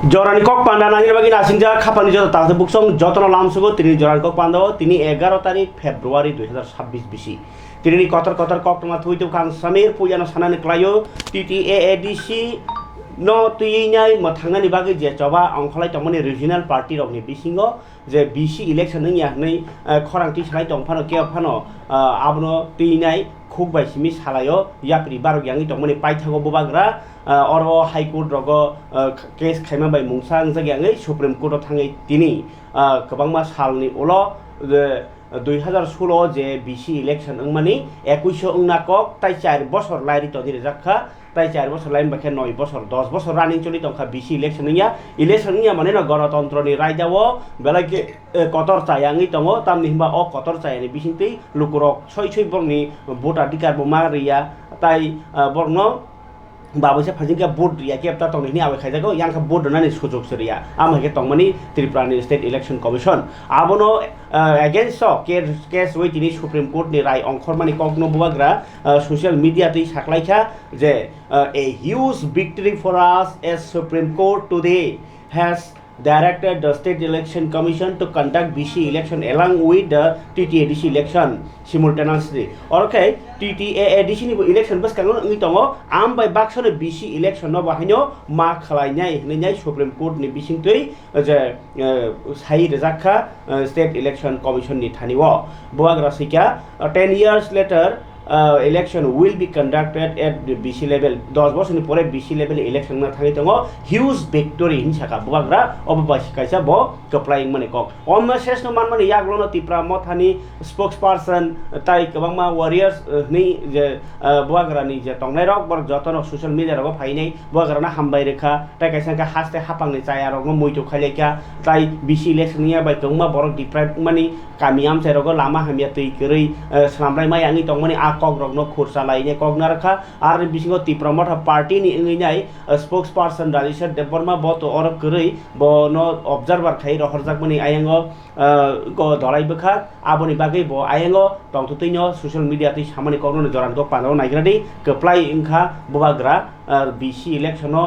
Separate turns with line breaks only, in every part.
Jorani kok panda nangin bagi nasinja kapan jatuh tak buksong jotono lamsugo tini Jorani kok panda tini 11 tarik Februari 2026 bisi tini kotor-kotor kok temat itu kang Samir pujana sanane klayo TTAADC no tuyinai mathangani bagi je coba angkhalai tongmani regional party rokni bisingo je BC election nang yakni khorangti salai tongphano ke phano abno tuyinai khuk bai simi salayo yapri baro yangi tongmani paithago bobagra oro high court rogo case khaima bai mungsang jagangai supreme court thangai tini kwbangma salni ulo 2016 je BC election angmani 21 ongna tai 4 bosor lairi to dire jakha tai 4 বছর line বাখে 9 বছর 10 বছর running চলি Tankha BC election নিয়া মানে না গণতন্ত্রনি রায়দাও বেলাকে কতর চায়াঙ্গি তঙ্গ তামনি হিমবা অ কতর চায়ানি বিসিংতেই লুকুরক ছয় বংনি ভোটাধিকার বমা রিয়া তাই বর্ণ বাবুসে ফাজিকা বোর্ড রিয়া কে আপতা তংনি আবে খাইজাগো ইয়াংখা বোর্ড নানি সুযোগ সরিয়া আমাকে তংমানি ত্রিপুরানি স্টেট ইলেকশন কমিশন আবনো against কেস ওই তিনি সুপ্রিম কোর্ট নি রায় অংখরমানি কগ্ন বুবাগ্রা সোশ্যাল মিডিয়াতে সাকলাইখা যে a huge victory for us as Supreme Court today has directed the State Election Commission to conduct BC election along with the TTADC election simultaneously. Okay, TTADC ni election bas kangon ngi tongo am bai bakso ne BC election no bahino ma khalai nyai Supreme Court ni bising tui je sai rejakha State Election Commission ni thaniwo boagra sikya 10 years later election will be conducted at the BC level 10 বছর পরে BC level election না থাকি তঙ্গ huge victory হিনসাকা বুয়াগ্রা অববাসী কাইসা ব কপ্লাইং মানে cock অমা শেষ ন মান মানে ইয়াগলনো তিপ্রা মথানি স্পোক্স পারসন তাই কবাংমা ওয়ারিয়ার্স ni যে বুয়াগ্রা ni যে টংনাই রক বর যতন সোশ্যাল মিডিয়া রক ফাইনাই বুয়াগ্রা না হামবাই রেখা তাই কাইসাকা হাসতে হাপাংনি চায়া রক মইতো খাইলেকা তাই BC election নিয়া বাই টংমা বর ডিপ্রাইভ মানে কামিয়াম চাই রক লামা হামিয়া তৈ কरै samurai my আঙি টংমানি kok rok no khursa laine kok narkha ar bisingo tipramotha party ni ngai spokesperson Rajesh Deborma bo to or kurei bo no observer khai rohorjak mani ayango go dolai bkha aboni bagai bo ayango tongtuino social media ti samani kok no joran kok pano naigradi keplai ingkha bobagra BC election no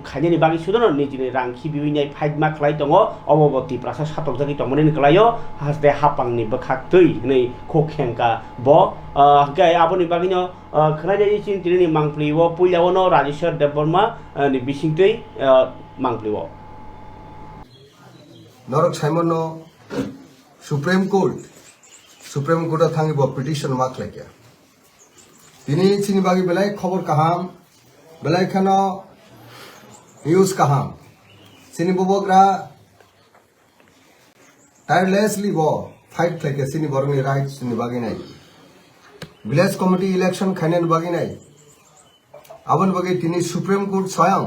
khaini bagi sudono nijini rangki biwinai fight ma khlai tongo obogoti prasa satok jagi tongmani klayo haste hapangni bkhak tui nei khokhengka bo gai aboni bagino khnai jai chin tini mangpliwo puilawo no Rajesh Deborma ni bisingtei mangpliwo
Norok Simon no Supreme Court thangi bo petition mak lekya tini chini bagi belai khobor kaham belai khano news kaham chini bobogra tirelessly bo fight lekya chini borni rights chini bagi nai village committee election khainen bagi nai abon bagi tini Supreme Court soyang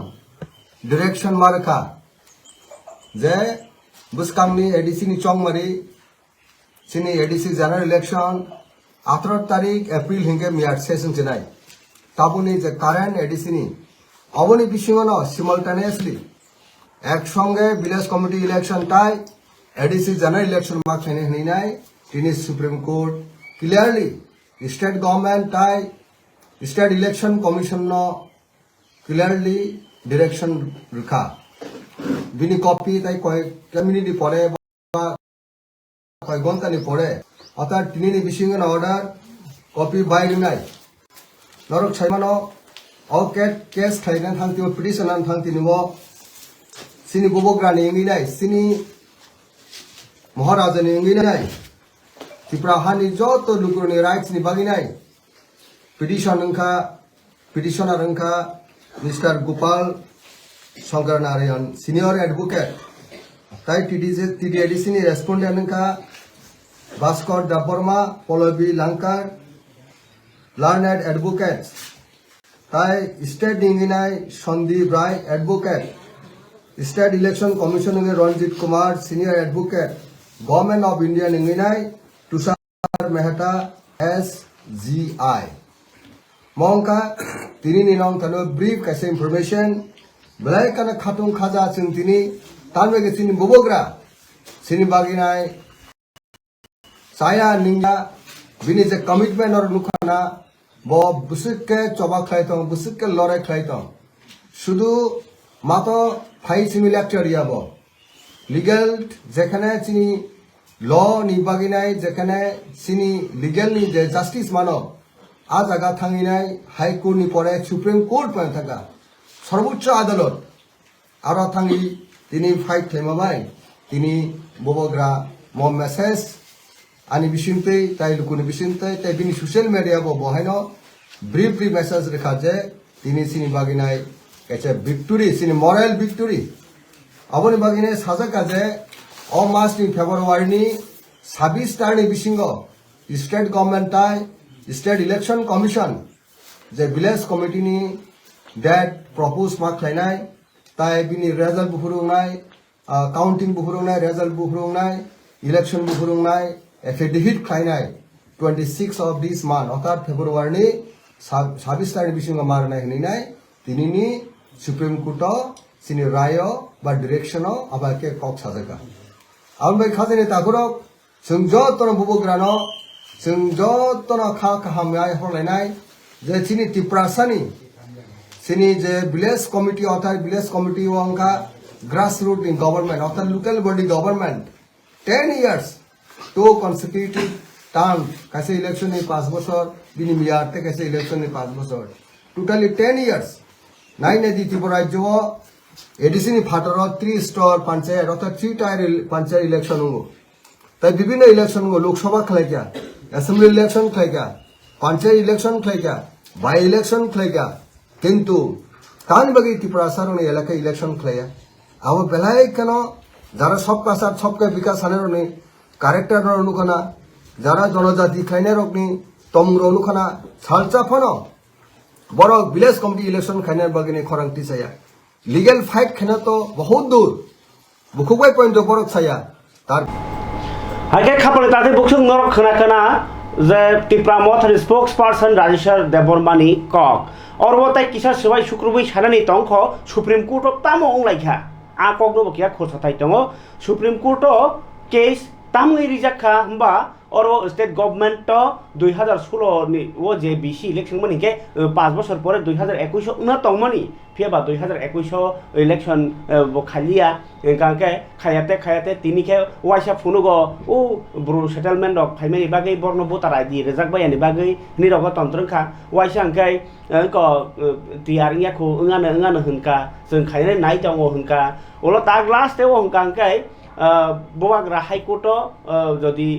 direction marka je buskangni ADC ni chongmari chini ADC general election 18 tarik April hinge miat session chinai tabuni je current ADC ni aboni bisingono simultaneously ek songe village committee election tai ADC general election ma khene hinai tini Supreme Court clearly state government tai state election commission no clearly direction rukha bini copy tai koi community pore ba koi gonta ni pore অর্থাৎ তিনি বিশিঙ্গন order copy বাইর নাই নরক সাইমানো অকেট case খাইনান থাংতি পিটিশনান থাংতি নিব সিনি বুবগ্রানি ইঙ্গি নাই সিনি মহারাজানি ইঙ্গি নাই ত্রিপুরা হানি যত লুকুরনি rights নি বাগি নাই পিটিশনার ওংখা mister Gopal Shankar Narayan senior advocate তাই TTADC ni রেসপন্ডেন্ট ওংখা Bhaskar Deborma, Polabi Lankar, learned advocates. Tai State Dinginai Sandeep Rai, advocate. State Election Commission Ranjit Kumar, senior advocate. Government of India Dinginai Tushar Mehta, SGI. Monka, Tini Ninong Tano brief kase information. Belai kana khatung khaja sing tini tanwege sini bobogra sini baginai saya ninga bini je commitment or lukana bo busuk ke choba khlai tong busuk ke lore khlai tong শুধু মাতো phi Simi lecture ইয়াব legal যেখানে চিনি ল নি বাগিনাই যেখানে চিনি legal নি যে justice মানো আ জায়গা থাঙিনাই হাইকোর্ট নি পরে সুপ্রিম কোর্ট পয়েন্ট থাকা সর্বোচ্চ আদালত আরো থাঙি তিনি ফাইট থেমাবাই তিনি ববগ্রা ম মেসেজ আনি বিসিনতে তাই লুকুনি বিসিনতে তাই বিনি সোশ্যাল মিডিয়া বো বহাইনো ব্রিফ মেসেজ রেখা যে তিনি সিনি বাগিনাই কাছে ভিক্টোরি সিনি মরাল ভিক্টোরি আবনি বাগিনে সাজা কাজে অ মাস নি ফেব্রুয়ারি নি 26 টারনি বিসিঙ্গ স্টেট গভর্নমেন্ট তাই স্টেট ইলেকশন কমিশন যে ভিলেজ কমিটি নি ডেট প্রপোজ মা খাইনাই তাই বিনি রেজাল্ট বুহুরুংনাই কাউন্টিং বুহুরুংনাই রেজাল্ট বুহুরুংনাই ইলেকশন বুহুরুংনাই এফিডেভিট খাইনাই 26 অফ দিস মান অর্থাৎ ফেব্রুয়ারি নি 26 তারিখ বিসিঙ্গ মারনাই হইনাই তিনি নি সুপ্রিম কোর্ট সিনি রায় বা ডিরেকশন আবাকে কক সাজাকা আউন বাই খাজেনে তাগুরক जों जतन बुबग्रानो जों जतन खा खाहामनाय हरलायनाय जे सिनि तिप्रासानि सिनि जे विलेज कमिटी अर्थात विलेज कमिटी अंका ग्रास रूट इन गवर्नमेंट अर्थात local body government 10 years two consecutive term कैसे इलेक्शन नि 5 বছর बिनि मियारते कैसे इलेक्शन नि 5 বছর टोटली 10 years नाइने दि त्रिपुरा राज्य एडिसिनि फाटर 3 स्टार पंचायत अर्थात 3 टायर पंचायत इलेक्शन हो তাই বিভিন্ন ইলেকশন লোকসভা খেলাইকা অ্যাসেম্বলি ইলেকশন খেলাইকা পঞ্চায়েত ইলেকশন খাইকা বাই ইলেকশন খাইকা কিন্তু কান বাকি ত্রিপুরা সারণী এলাকায় ইলেকশন খাইয়া আবার বেলায় কেন যারা সব কাছার সবকে বিকাশ আনের নি কারেক্টার অনুখানা যারা জনজাতি খাইনের অগ্নি তম্র অনুখানা সালচা ফন বড় ভিলেজ কমিটি ইলেকশন খাইনের বাগিনে খরাংটি চাইয়া লিগেল ফাইট খানা তো বহুত দূর বুকুবাই পয়েন্ট বড় চাইয়া তার
হাইকে খাপলে তাতে বুকসুং নরক খনা যে ত্রিপুরা মথারি স্পোক্স পার্সন রাজেশ্বর দেববর্মানি কক অরবতাই কিসা সবাই শুক্রবাই সারানি তংখ সুপ্রিম কোর্ট তামো অংলাইখা আ কক নো বকিয়া খোসাথাই দङ সুপ্রিম কোর্ট কেস তামই রিজাখা হম্বা और स्टेट गवर्नमेंट 2016 नि वो जे बीसी इलेक्शन मनि के 5 বছর পরে 2021 उना तंगमनि फेबा 2021 इलेक्शन वो खालिया काके खायाते तिनि के वाइसा फुनुगो ओ ब्रो सेटलमेंट ऑफ फाइमेनि बागै बर्न बोतारा दि रेजाक बायानि बागै निरग तंत्रखा वाइसा अंकाय को तियारिया को 응ानो होनका जों खायने नाय दङ होनका ओलो ताग लास्ट ते होनका अंकाय बवाग्रा हाइकोर्ट যদি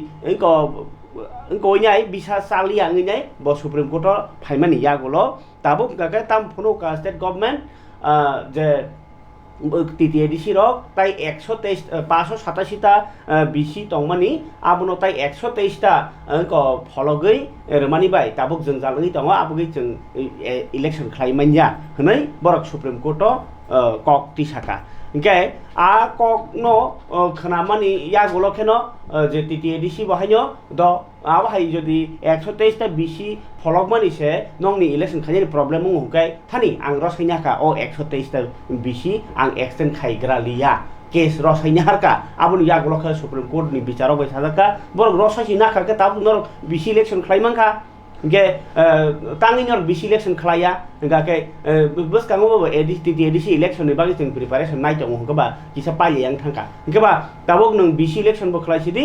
ইংকইনাই বিসা চালিয়া ইংনাই ব সুপ্রিম কোর্ট ফাইমানি ইয়াগুলো তাবো গাকে তাম ফোনো কা স্টেট গভর্নমেন্ট যে টিটিএডিসি রক তাই 123 587টা বিসি তংমানি আবনো তাই 123টা ফলগै রমানি বাই তাবো जों জালনি दङ आबगै जों इलेक्शन खालायमानिया हनै बरक सुप्रिम कोर्ट কক टिसाका ओंखाय आ কক नो खनामानि यागुलो खेनो जे टिटिएडिसि बाहायनो द आ बाहाय जदि 123टा बिसि फलगमानिसे नंनि इलेक्शन खायनि प्रब्लेम हुकाय थानि आं रसायनाका ओ 123टा बिसि आं एक्सटेन्ड खायग्रा लिया केस रसायनारका आबुनि यागुलो सुप्रीम कोर्ट नि बिचाराव बाय थाजाका बर रसायसि नाखारका ताबु नर बिसि इलेक्शन खायमानका गे तांगिनर बिसि इलेक्शन खालाया गाके बस कांगो एडिसि इलेक्शन नि बागै जों प्रिपारेशन नाय दङ होगबा किसा पाले आं थांका होगबा ताबो नों बिसि इलेक्शन बो खालायसिदि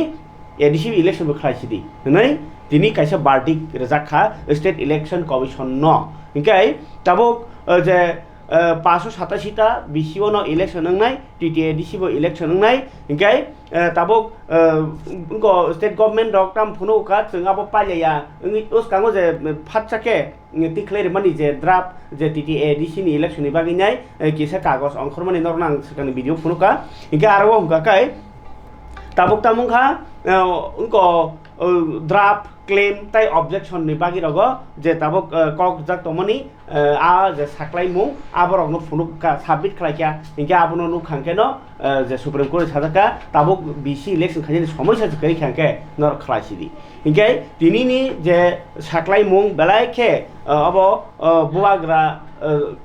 एडिसि इलेक्शन बो खालायसिदि नै दिनि कायसा बार्डिक रेजाखा स्टेट इलेक्शन कमिशन न ओंखाय ताबो जे 587टा बिसिओ न इलेक्शन नंनाय टिटिएडिसि बो इलेक्शन नंनाय ओंखाय ताबो उनको स्टेट गवर्नमेंट डॉक्टर फुनो का जोंआबो पालिया उस कांगो जे फाटसाके टिक्लेर मानि जे ड्राफ्ट जे टिटिएडिसि नि इलेक्शन नि बागैनाय किसा कागज अंखर मानि नरनां सकानि भिडियो फुनुका इनका आरो हुकाकाय ताबुक तामुखा उनको ड्राफ्ट क्लेम ताई ऑब्जेक्शन नि बागि रग जे ताबुक कक जाक तमनि आ जे साक्लाय मु आबरक न फुनुका साबमिट खालायका इनका आबनो नु खांकेनो जे सुप्रीम कोर्ट साजाका ताबुक बिसि इलेक्शन खायनि समस्या जकरि खांके नर खलायसिदि इनके दिनिनि जे साक्लाय मु बेलायखे अब बुवाग्रा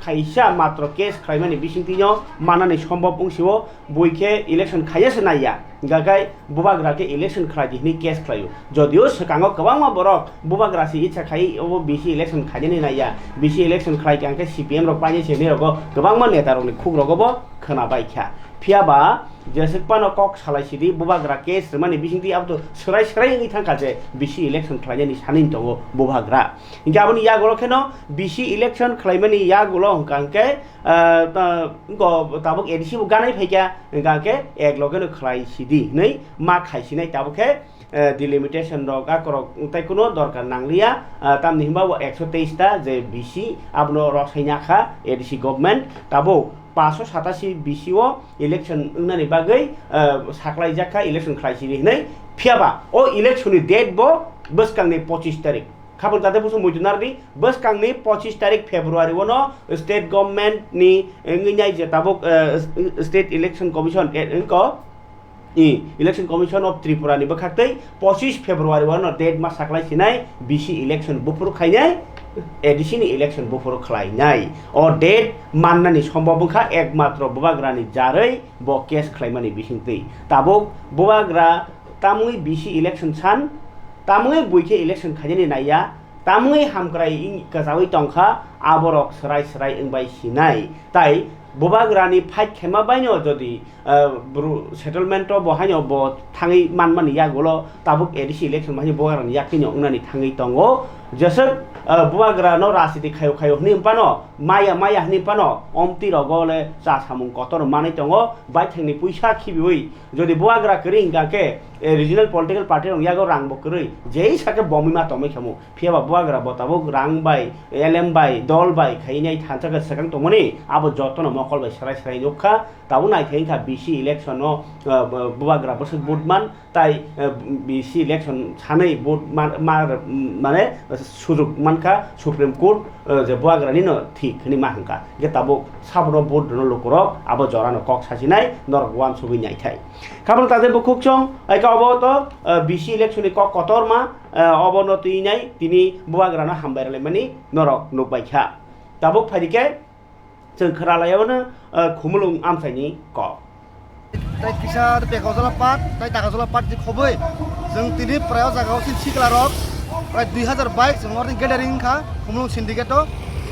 खायसा मात्र केस खालामनानै बिसिंथिनो मानानै सम्भब अंसिबो बयखे इलेक्शन खायासो नाया गागाय बुबाग्राके इलेक्शन खालायदिनि केस खालायो जदियो सकाङो गोबां बरक बुबाग्रासि इच्छा खाय अब बिसि इलेक्शन खायनि नाया बिसि इलेक्शन खालायके आंखे CPM रक पाइने सेने रक गोबां नेता रकनि खुग्रगबो खोनाबाय ख्या फियाबा जेसेपानो कक सालायसिदि बुबाग्रा केस माने बिसिंथि आबो सराय सराय थांखाजे बिसि इलेक्शन खालायनि सानिन दङ बुबाग्रा गाबोनि यागल खेनो बिसि इलेक्शन खालायमानि यागल हंकांके ताबुक एडिसि गानाय फैया गाके एक लगेनो खालायसिदि नै मा खायसिनाय ताबुके डिलिमिटेशन रक आकरक ताइ कोनो दरकार नांलिया तामनि हिमबा 123 ता जे बिसि आबनो रसायनाखा एडिसि गभर्नमेंट ताबो 587 बिसिओ इलेक्शन उन्नानै बागै साख्लाय जाखा इलेक्शन खालायसिदि नै फियाबा ओ इलेक्शननि डेट बो बसकांनि 25 तारिख खाबन ताते बुसु मुजुनारनि बसकांनि 25 तारिख फेब्रुवारि वनो स्टेट गभर्नमेंट नि ngैनाय जे ताबुक स्टेट इलेक्शन कमिशन इनको इलेक्शन कमिशन ऑफ त्रिपुरा नि बखाक्तै 25 फेब्रुवारि वनो डेट मा साख्लाय सिनाय बिसि इलेक्शन बुफुर खायनाय एडिशन इलेक्शन बुफुर खालायनाय और डेट माननानै सम्भबखा एकमात्र बुबाग्रानि जारै ब केस खालायमानि बिसिंतै ताबुक बुबाग्रा तामुइ बिसि इलेक्शन सान तामुइ बयखे इलेक्शन खायनि नाया तामुइ हामग्राय गजावै टंखा आबरक सराय सराय इंबाय सिनाय ताइ बुबाग्रानि फाइट खेमा बायनो जदि सेटलमेंट बहायनो ब थाङै मानमानि यागलो ताबुक एडिसि इलेक्शन मानि बुबाग्रानि याकिनो उनानि थाङै दंगो जसक बुबाग्रानो राजनीति खायो खायो हनि पानो माया माया हनि पानो अमति रगले चा सामुं कतर मानै दंगो बाय थांनि पैसा खिबिवै जदि बुबाग्रा करिं गाके रिजनल पॉलिटिकल पार्टी रं यागो रां बकरै जेई साके बमिमा तमै खमु फियाबा बुबाग्रा बताबो रां बाय एलएम बाय दल बाय खायनाय थांथागा सकां तमनि आबो जतनो मकल बाय सराय सराय नखा ताबो नायथेंखा बिसि इलेक्शन बुबाग्रा बस बुटमान ताइ बिसि इलेक्शन सानै बुट माने सुजुग मानका सुप्रीम कोर्ट जे बुबाग्रानि न ठीक नि माहंका जे ताबो साबनो बुट न लोकरक आबो जरानो कक सासिनाय नर वान सुबि नायथाय खाबन ताजे बखुकचं आइका अबो तो बिसि इलेक्शन नि कक कतरमा अबनति नाय तिनि बुबाग्रानो हामबायरले मानि नरक नुबायखा ताबो फारिके जों खोरालायावनो खुमलुं आमसायनि क
ताइ किसा बेगावजला पाट ताइ दागावजला पाट जि खबै जों तिनि प्राय जागाव सिनसिक्लारक प्राय 2000 बाइक जों मर्निं गैदारिं खा खुमलुं सिन्डिकेट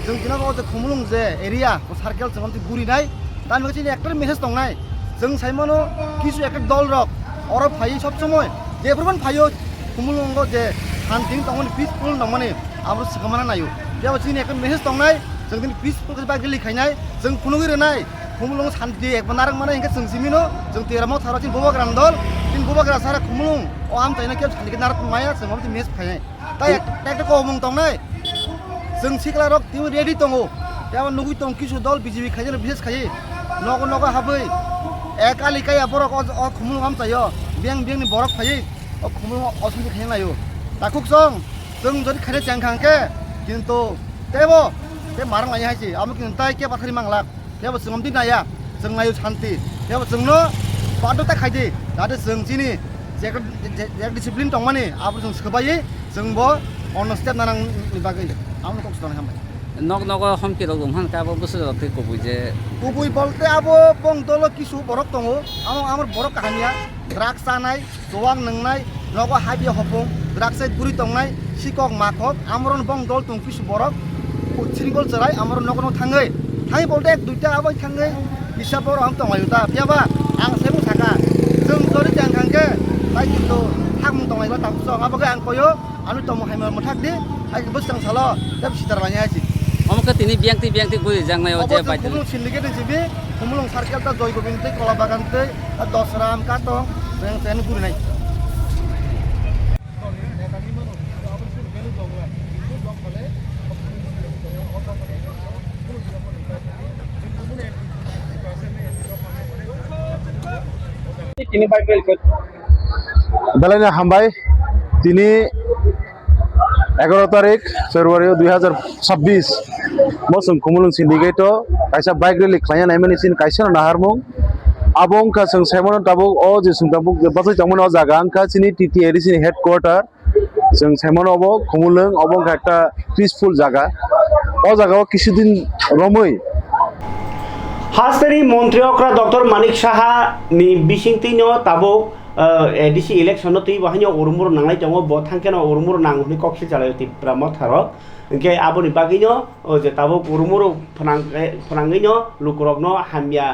जों दिनाव जे खुमलुं जे एरिया सार्केल जों गुरिनाय तान मोनसे एक्टर मेसेज दंनाय जों साइमनो किसु एक दल रक और फाइ सब समय जेफोरबो फायो खुमलुंगो जे हान्टिं तंगनि पीसफुल नमने आमरो सिखमाना नायो बेयाव जोंनि एक मेसेज दंनाय जों दिन पीसफुल बा गेलेखायनाय जों खुनुगिरनाय खुमलुं सान्ति एक बनारक माने इनके जों सिमिनो जों तेरामाव थारा दिन बुबाग्रा दल दिन बुबाग्रा सारा खुमलुं ओ आम ताइना के सान्ति के नारक माया जों माबे मेसेज फायनाय ताइ एक को मुं दंनाय जों सिक्लारक तिउ रेडी दंगो बेयाव नुगुइ दं किसु दल बीजेपी खायनो बिसेस खाय नग नग हाबै एक आलिकाय बरक अ खुमलुं आम तायो बें बेंनि बरक फाय अ खुमलुं असुबि खायनो लायो ताकुक जों जदि खायनो जांखांके किन्तु तेबो ते मारं लायो हायसि आमु किन्ताय के बाथारि मांलाक बेयाव जों दिन नाया जों नायो शान्ति बेयाव जोंनो बादता खायदि जाहाथे जों जिनि जे डिसिप्लिन दं माने आबो जों सोबायै जोंबो अन स्टेप नानां बागै आमु कक्स दं हामबाय
नग नग हमके दं हान काबो बोसोर ते कबुइ जे
कबुइ बोलते आबो बंदल किसु बरक दङ आमर बरक काहानिया ड्राग्स जानाय जवां नंनाय नग हाबि हपं ड्राग्स गुरि दंनाय सिकक माखक आमरन बंदल दं किसु बरक सिंगल चराय आमर नग नग थाङै थाङै बोलते दुइटा आबो थाङै बिसाबर आम दंलायो ता बियाबा आं सेबो थाका जों जरि जांखांके ताइ किन्तु थागमुं दंलायबा ताबसो आबो आं कयो आनु तम हाइमा मथाकदि आइ बोसतां साल दा सिदार बानि आसि
हमके तिनि बियांति गुइ जांनायाव जे बायदि
खुमलुं सिन्डिकेट जिबि खुमलुं सार्केल ता जय गोबिन्दै कला बागानतै दसराम काटो बें सेन गुरिनाय
बेलायनो हामबाय दिनै 11 तारिख फेब्रुवारि 2026 मौसम खुमलुं सिन्डिकेट कायसा बाइक रेली खालायनाय माने सिन कायसा नाहारमुं आबं का जों साइमन ताबुक अ जे सुंताबुक जे बासै तमन अ जागा आंका सिनि टीटीआरडी सिनि हेडक्वार्टार जों साइमन अबो खुमलुं अबं का एकटा पिसफुल जागा अ जागाव किसुदिन রমই
হাস্তানি মন্ত্রী অকরা doctor Manik Saha ni bisingtino tabok DC election no tui bahanya urumur nanglai tongo bo thangkeno urumur nanghuni koksi chalai ti pramo tharo ke aboni bagino je tabok urumur phanangino lukurokno hamya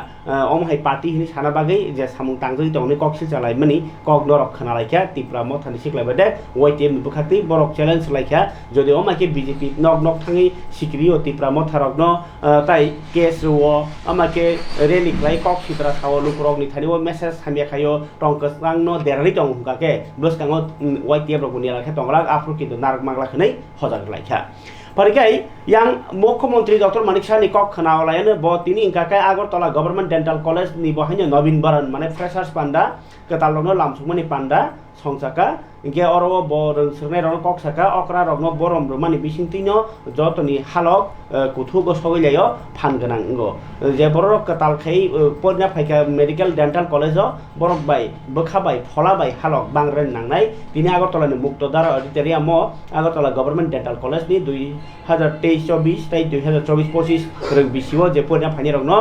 omhai party hini sana bagai je samung tangjoi tongni koksi chalai mani kokno rok khana laikha ti pramo thani siklai bade YTM bukhati borok challenge laikha jodi omake BJP nok thangi sikriyo ti pramo tharokno tai case wo amake rally klai koksi tra sawo lukurokni thani wo message hamya khayo tongkas no derali tong hukake blos kango YTM rokuni lakha tonglak afro kintu narak mangla khnai hojak laikha Parikai yang Mukhyamantri Dr. Manik Saha ni kok khanawalayane bo tini ingkakai Agartala Government Dental College ni bahanya Nobin Baran mane freshers panda ketalongno lamsungmani panda songsaka ingke oro bo rengsrnai ron kok saka okra rokno borom romani bisingtino jotoni halok kuthu go sogilayo phan ganang ngo je borok ketal khai porna phaika medical dental college borok bai bokha bai phola bai halok bangren nangnai tini Agartala ni muktodar auditorium Agartala Government Dental College ni 2023-24 tai 2024-25 reng bisio je porna phani rokno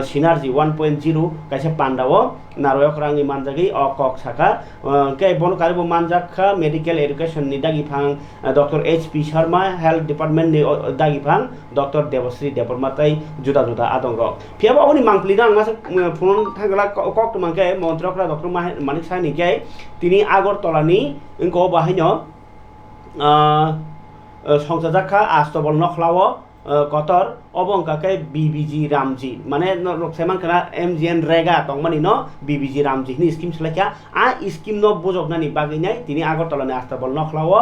synergy 1.0 kaisa pandao naroyok rangi manjagi okok saka ke bon karibo manjakha medical education ni dagi phang Dr. HP Sharma health department ni dagi phang Dr. Devasri Deparmatai juda adong rok phiaba oni mangplina ngasa phone thangala kok mangke montrokra Dr. Manik Saha ni ke tini Agartala ni ingko bahaino সংসাজাখা আস্তবল নখলাও কতর অবংকাকে বিবিজি রামজি মানে সেমান kana MGN রেগা তংমানি ন BBG Ramji নি স্কিম সলাইকা আ স্কিম ন বজগনানি বাগিনাই তিনি আগরতলা নি আস্তবল নখলাও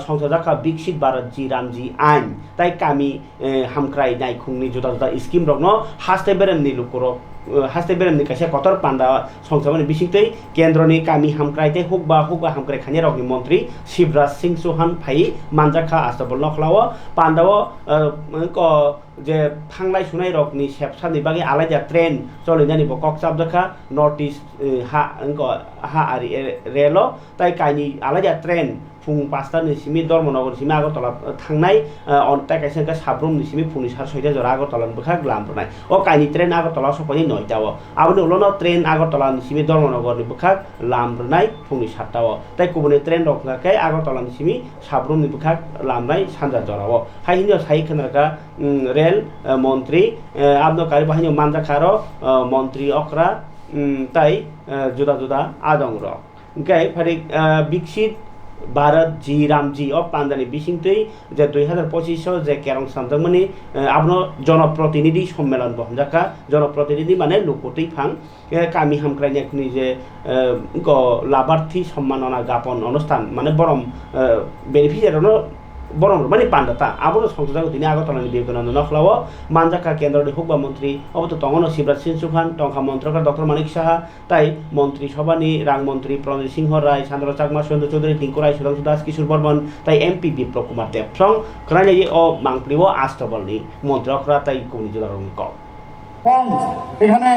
সংসাজাখা বিকশিত ভারত জি রামজি আইন তাই কামি হামক্রাই নাই খুংনি জুতা স্কিম রগ্ন হাস্তে বেরেম নি লুকুরো হাস্তে বেরেম নি কাছে কতর পান্ডা সংসামানি বিসিংতৈ কেন্দ্রনি কামি হামক্রাইতে হুকবা হামক্রাই খানি রগনি মন্ত্রী শিবরাজ সিং চৌহান ফাই মানজাখা আস্তবল নখলাও পান্ডাও ক যে থাংলাই সুনাই রকনি সেপসানি বাকি আলাদা train চলিনানি bo kokchap dakha north east ha ari relo tai kaini aলাদা ট্রেন फुं 5টা ni simi Dharmanagar simi Agartala thangnai on tai kaisa ka sabrum ni simi phuni 6টা jora Agartala bokha lamprnai o kaini tren Agartala sopani 9টা o aboni ulono tren Agartala ni simi Dharmanagar ni bokha lamprnai phuni 7টা o tai kubuni tren rokna kai Agartala ni simi sabrum ni bokha lamnai sanja jora o haino sai khanaka rail মন্ত্রী abno kari bahino manjakharo মন্ত্রী অকরা তাই juda adong rok gai pharik biksit Bharat G Ramji of पान्दानि बिसिंतै जे 2025 जे केरं सामजामनि आपनो जनप्रतिनिधि सम्मेलन बहमजाखा जनप्रतिनिधि माने लुकुटै फां कामी हामक्राइनाय खुनि जे लाभार्थी सम्मानना ज्ञापन অনুষ্ঠান মানে বরম বেনিফিशियारनो বরং মানে পান্ডাতা আবনো সংসদাগো তিনি আগরতলা ni বিবেকানন্দ নখলাও মানজাখা কেন্দ্রনি হুকবা মন্ত্রী অবত তঙ্গন শিবরাজ সিং চৌহান টংখা মন্ত্রকা ডক্টর মানিক সাহা তাই মন্ত্রী সভানি রাং মন্ত্রী প্রণজিৎ সিংহ রায় চন্দ্র চাকমা সুরেন্দ্র চৌধুরী টিঙ্কু রায় সুধাংশু দাস কিশোর বর্মন তাই এমপি বিপ্লব কুমার দেব সং খরাই ও মাংপ্লিও আস্তবলনি মন্ত্রী অকরা তাই কুনি জেলারনি ক
এখানে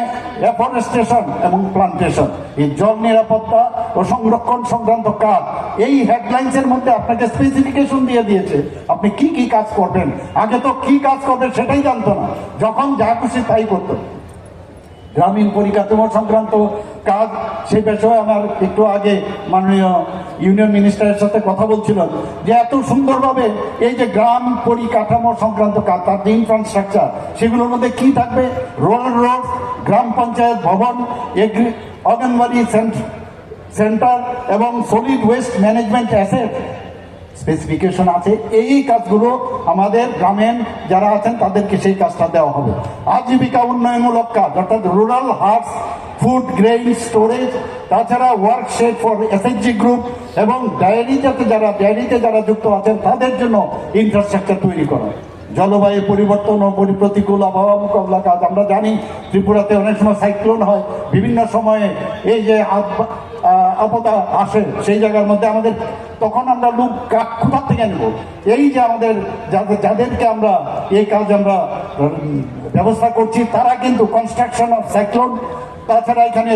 এফরেস্টেশন এবং প্লান্টেশন এই জল নিরাপত্তা ও সংরক্ষণ সংক্রান্ত কাজ এই হেডলাইন্সের মধ্যে আপনাকে স্পেসিফিকেশন দিয়ে দিয়েছে আপনি কি কি কাজ করবেন আগে তো কি কাজ করবেন সেটাই জানতো না যখন যা খুশি তাই করতো গ্রামীণ পরিকাঠামো সংক্রান্ত কাজ সেই বিষয়ে আমার একটু আগে মাননীয় ইউনিয়ন মিনিস্টারের সাথে কথা বলছিল যে এত সুন্দরভাবে এই যে গ্রাম পরিকাঠামো সংক্রান্ত কাজ তার যে ইনফ্রাস্ট্রাকচার সেগুলোর মধ্যে কি থাকবে রোড গ্রাম পঞ্চায়েত ভবন অঙ্গনবাড়ি সেন্টার এবং solid waste management asset specification আছে এই কাজগুলো আমাদের গ্রামীণ যারা আছেন তাদেরকে সেই কাজটা দেওয়া হবে আজীবিকা উন্নয়নমূলক কাজ অর্থাৎ rural haats food grain storage তাছাড়া ওয়ার্কশেড ফর এসএইচজি গ্রুপ এবং ডায়েরিতে যারা যুক্ত আছেন তাদের জন্য ইনফ্রাস্ট্রাকচার তৈরি করা জলবায়ু পরিবর্তন ও প্রতিকূল আবহাওয়া মোকাবিলা কাজ আমরা জানি ত্রিপুরাতে অনেক সময় সাইক্লোন হয় বিভিন্ন সময়ে এই যে আপদা আসে সেই জায়গার মধ্যে আমাদের তখন আমরা লোক কোথা থেকে নেব এই যে আমাদের যাদেরকে আমরা এই কাজ আমরা ব্যবস্থা করছি, তারা কিন্তু কনস্ট্রাকশন অফ সাইক্লোন, তাছাড়া এখানে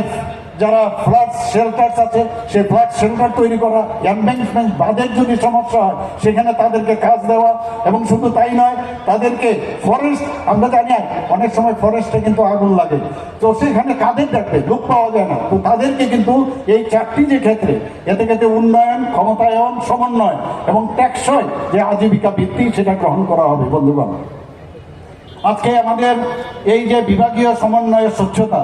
যারা ফ্লাড শেল্টার্স আছে সেই ফ্লাড শেল্টার তৈরি করা, এমব্যাঙ্কমেন্ট বাঁধের যদি সমস্যা হয় সেখানে তাদেরকে কাজ দেওয়া, এবং শুধু তাই নয়, তাদেরকে ফরেস্ট, আমরা জানি অনেক সময় ফরেস্টে কিন্তু আগুন লাগে, তো সেখানে কাদের দেখবে, লোক পাওয়া যায় না, তো তাদেরকে কিন্তু এই চারটি যে ক্ষেত্রে, এতে ক্ষেত্রে উন্নয়ন, ক্ষমতায়ন, সমন্বয় এবং টেকসই যে আজীবিকা ভিত্তি সেটা গ্রহণ করা হবে। বন্ধুগণ, আজকে আমাদের এই যে বিভাগীয় সমন্বয়ের স্বচ্ছতা,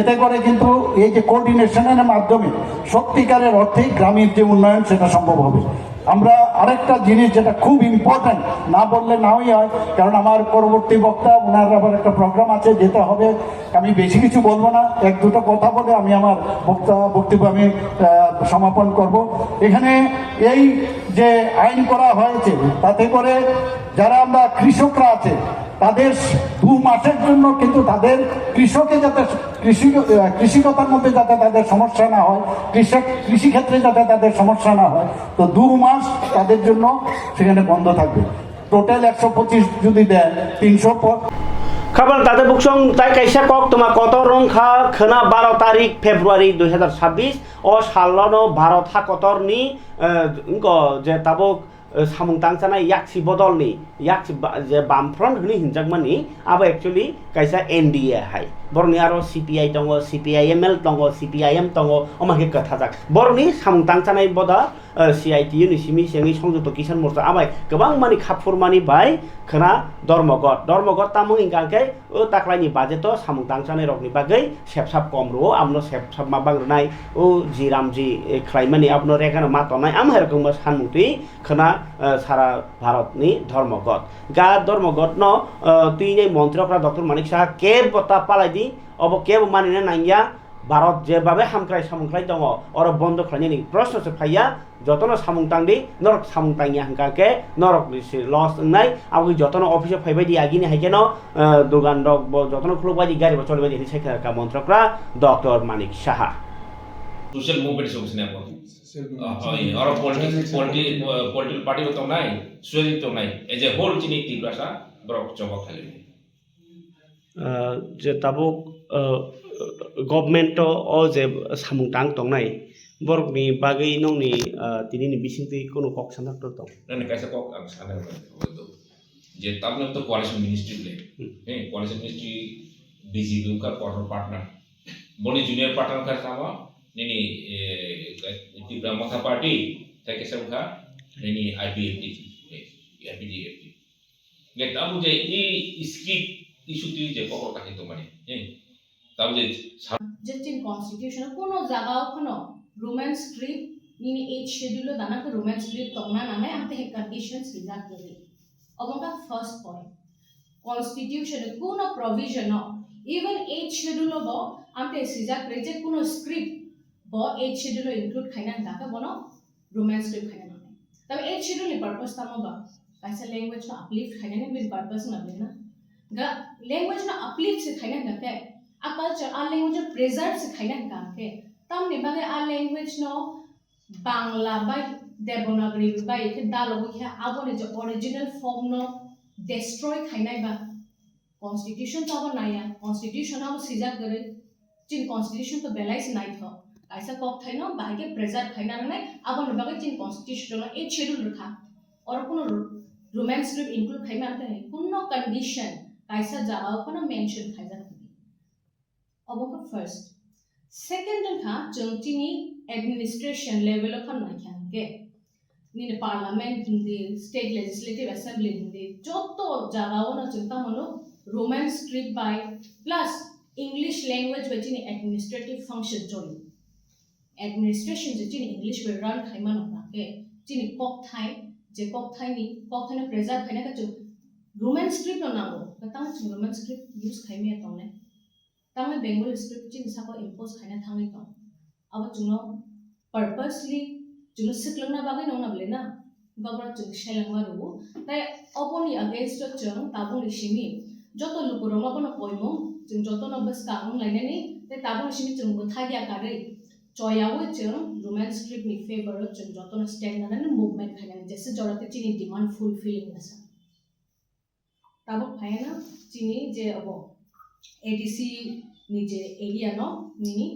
এতে করে কিন্তু এই যে কোঅর্ডিনেশনের মাধ্যমে সত্যিকারের অর্থেই গ্রামের যে উন্নয়ন সেটা সম্ভব হবে। আমরা আরেকটা জিনিস যেটা খুব ইম্পর্ট্যান্ট, না বললে নাওই হয়, কারণ আমার পরবর্তী বক্তা ওনার আবার একটা প্রোগ্রাম আছে, যেতে হবে, আমি বেশি কিছু বলবো না, এক দুটো কথা বলে আমি আমার বক্তব্য আমি সমাপন করব। এখানে এই যে আইন করা হয়েছে তাতে করে যারা আমরা কৃষকরা আছে তাদের 2 মাসের জন্য কিন্তু তাদের কৃষকে যাতে কৃষিকতার মধ্যে যাতে তাদের সমস্যা না হয়, কৃষিক্ষেত্রে যাতে তাদের সমস্যা না হয়, তো 2 মাস তাদের জন্য সেখানে বন্ধ থাকবে। টোটাল 125 যদি দেয় 300
খাবার তাদের বুকসং তাই কাইসা কক তোমার কত রংখা খানা 12 তারিখ ফেব্রুয়ারি 2026 ও সালনো ভারত হাকতরনি যে তাবক samung tangchana yaksi bodolni yaksi je bamfront hini hinjakmani abo actually kaisa NDA hai borni aro CPI tongo CPIML tongo CPIM tongo omake katha jak borni samung tangchana boda CITU ni simi sengi songjukto kisan morcha abai gobang mani khapfur mani bai khana dormogot tamung ingkangke o taklaini budget o samung tangchana rokni bagai sepsap komro amno sepsap mabangrnai o jiramji khlaimani abno rekano matonai amha rokom sanmutui khana সারা ভারতনি ধর্মগত গা ধর্মগত ন তিনই মন্ত্রকরা doctor Manik Saha কেব বতা পালাইদি of কেব মানিনে নাইয়া ভারত যেভাবে হামক্রাই সামুংক্রাই দङ or বন্ধ খাইনি প্রশ্নসে ফাইয়া যতন সামুংতাংদি নরক সামুংতাংনি হাঙ্কাকে নরক লস নাই আবু যতন অফিসে ফাইবাইদি আগিনি হাইকেন দোকান ডক যতন খুলবাইদি গাড়ি চলবাইদি সেখানকা মন্ত্রকরা doctor Manik Saha
social movement solution apa or political party to nai social to nai as a whole chini ti prasa brok chobok khali
যে তাবুক গভর্নমেন্ট ও যে সামুংতাং তংনাই বরকনি বাগै নংনি তিনিনি বিসিংতি কোনো cock সানাক্ত দं
nani kaisa kok ang sana je tabno to coalition ministry le coalition ministry BJP ka partner boni junior partner ka sama nini Tripura Makha Party take samkha nini IPFT IPDFT ne tabu je e script issue ti je kokor ka hito mane tabu je
in constitution kono jagao kono roman script nini age schedule dana ko roman script tongna name amte he conditions rizak kare abonga first point constitution kono provision even age schedule bo amte rizak reje kono script bo age schedule include khaina daka bono romance script khaina na tabe age schedule ni purpose tamo ba kaisa language na uplift khaina ni bin purpose na lena ga language na uplift se khaina na ke a culture a language preserve se khaina ka ke tam ni bage a language no bangla by devanagari by ke dalogo kha abone je original form no destroy khaina ba constitution to ba na ya constitution abo sija gare chin constitution to balance nai tho ऐसा कब था ना बाहर pleasure खाना ना अब हम लोग चिन कॉन्स्टिट्यूशन ना एक शेड्यूल रखा और कुनो रोमांस स्क्रिप्ट इंक्लूड खाई में है कुनो कंडीशन ऐसा जाओ को ना मेंशन खाई जाता है अब वो फर्स्ट सेकंड था चंचीनी एडमिनिस्ट्रेशन लेवल का ना क्या के नी पार्लियामेंट हिंदी स्टेट लेजिस्लेटिव असेंबली हिंदी जो तो जाओ ना चिंता मनो रोमांस स्क्रिप्ट बाय प्लस इंग्लिश लैंग्वेज बच्ची एडमिनिस्ट्रेटिव फंक्शन जोड़ी administration je chini english we run khaima no ba ke chini kok thai je kok thai ni kok thai na preserve khaina ka chu roman script no nango ka tang chu roman script use khaime tong ne tang me bengali script chini sa ko impose khaina thangai tong aba chuno purposely chuno siklang na ba no na ble na gabra chu shelang ma ru tai oponi against chung tabung lishimi joto lukuroma kono poimo chung joto no bas kaung laine ni te tabung lishimi chung ko thagya kare चौयावे चंग romance script नि favour चंग जतो न stand ना movement खाना जैसे जरूरत चिनी डिमांड फुलफिलिंग ऐसा tabuk phaina chini je abo ADC ni je area no nini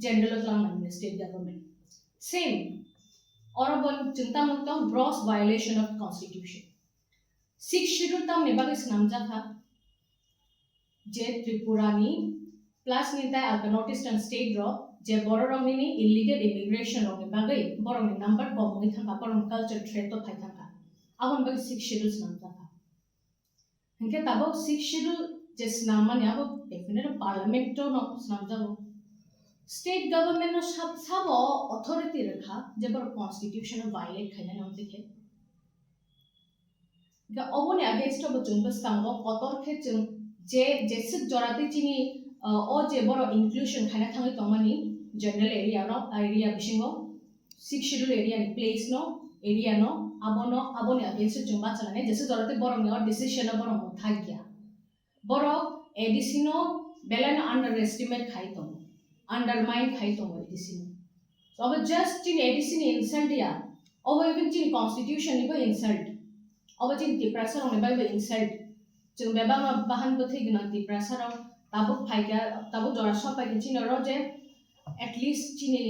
general plan state government same orabon cinta mutong gross violation of constitution 6 schedule tam ne bagi snamja kha je Tripura ni plus ni ta alka notice and state ro je borong ni illegal immigration ro bagi borong ni number ko mui thanga borong culture threat to thai thanga abon bagi 6 schedule snamja kha hinke tabo 6 schedule je snamma ni abo definitely parliament to no snamja bo state government no sab authority rakha je bor constitution violate khana nam dekhe ga obone against of jungbas kango kotor khe chung je jesik jorati chini o je boro inclusion khana thangi tomani general area no area bishingo 6 schedule area ni place no area no abone against jumba chalane jesik jorati boro ni decision boro thagya boro ADC no belan underestimate khai tom undermine khai tom ADC no so अब just in ADC ni insult ya over even in constitution ni ba insult over in the pressure on ba insult chung beba ma bahan bo thig na the pressure tabu phaiga tabu jora sop pa chin ro je at least chini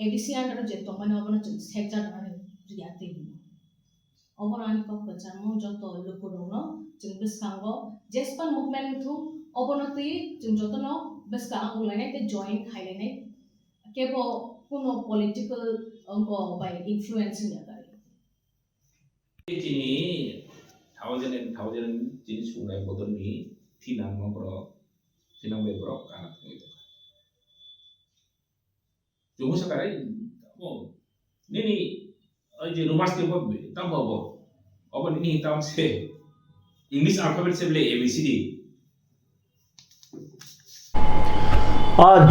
ADC under je to mane obona chung sekja na ni riyate ni over ani ko bacha mo joto lokuro no chung biskango jespan movement thu obonati chung joto no biska angulane te join khaile ne kebo কোনো political by influence nya kare
chini thousand chini sungai bodon ni thinang no bro sinang be bro kana itu jumu sakarai oh nini je rumas ke bob tam bobo obo nini tam se english alphabet se bele abcd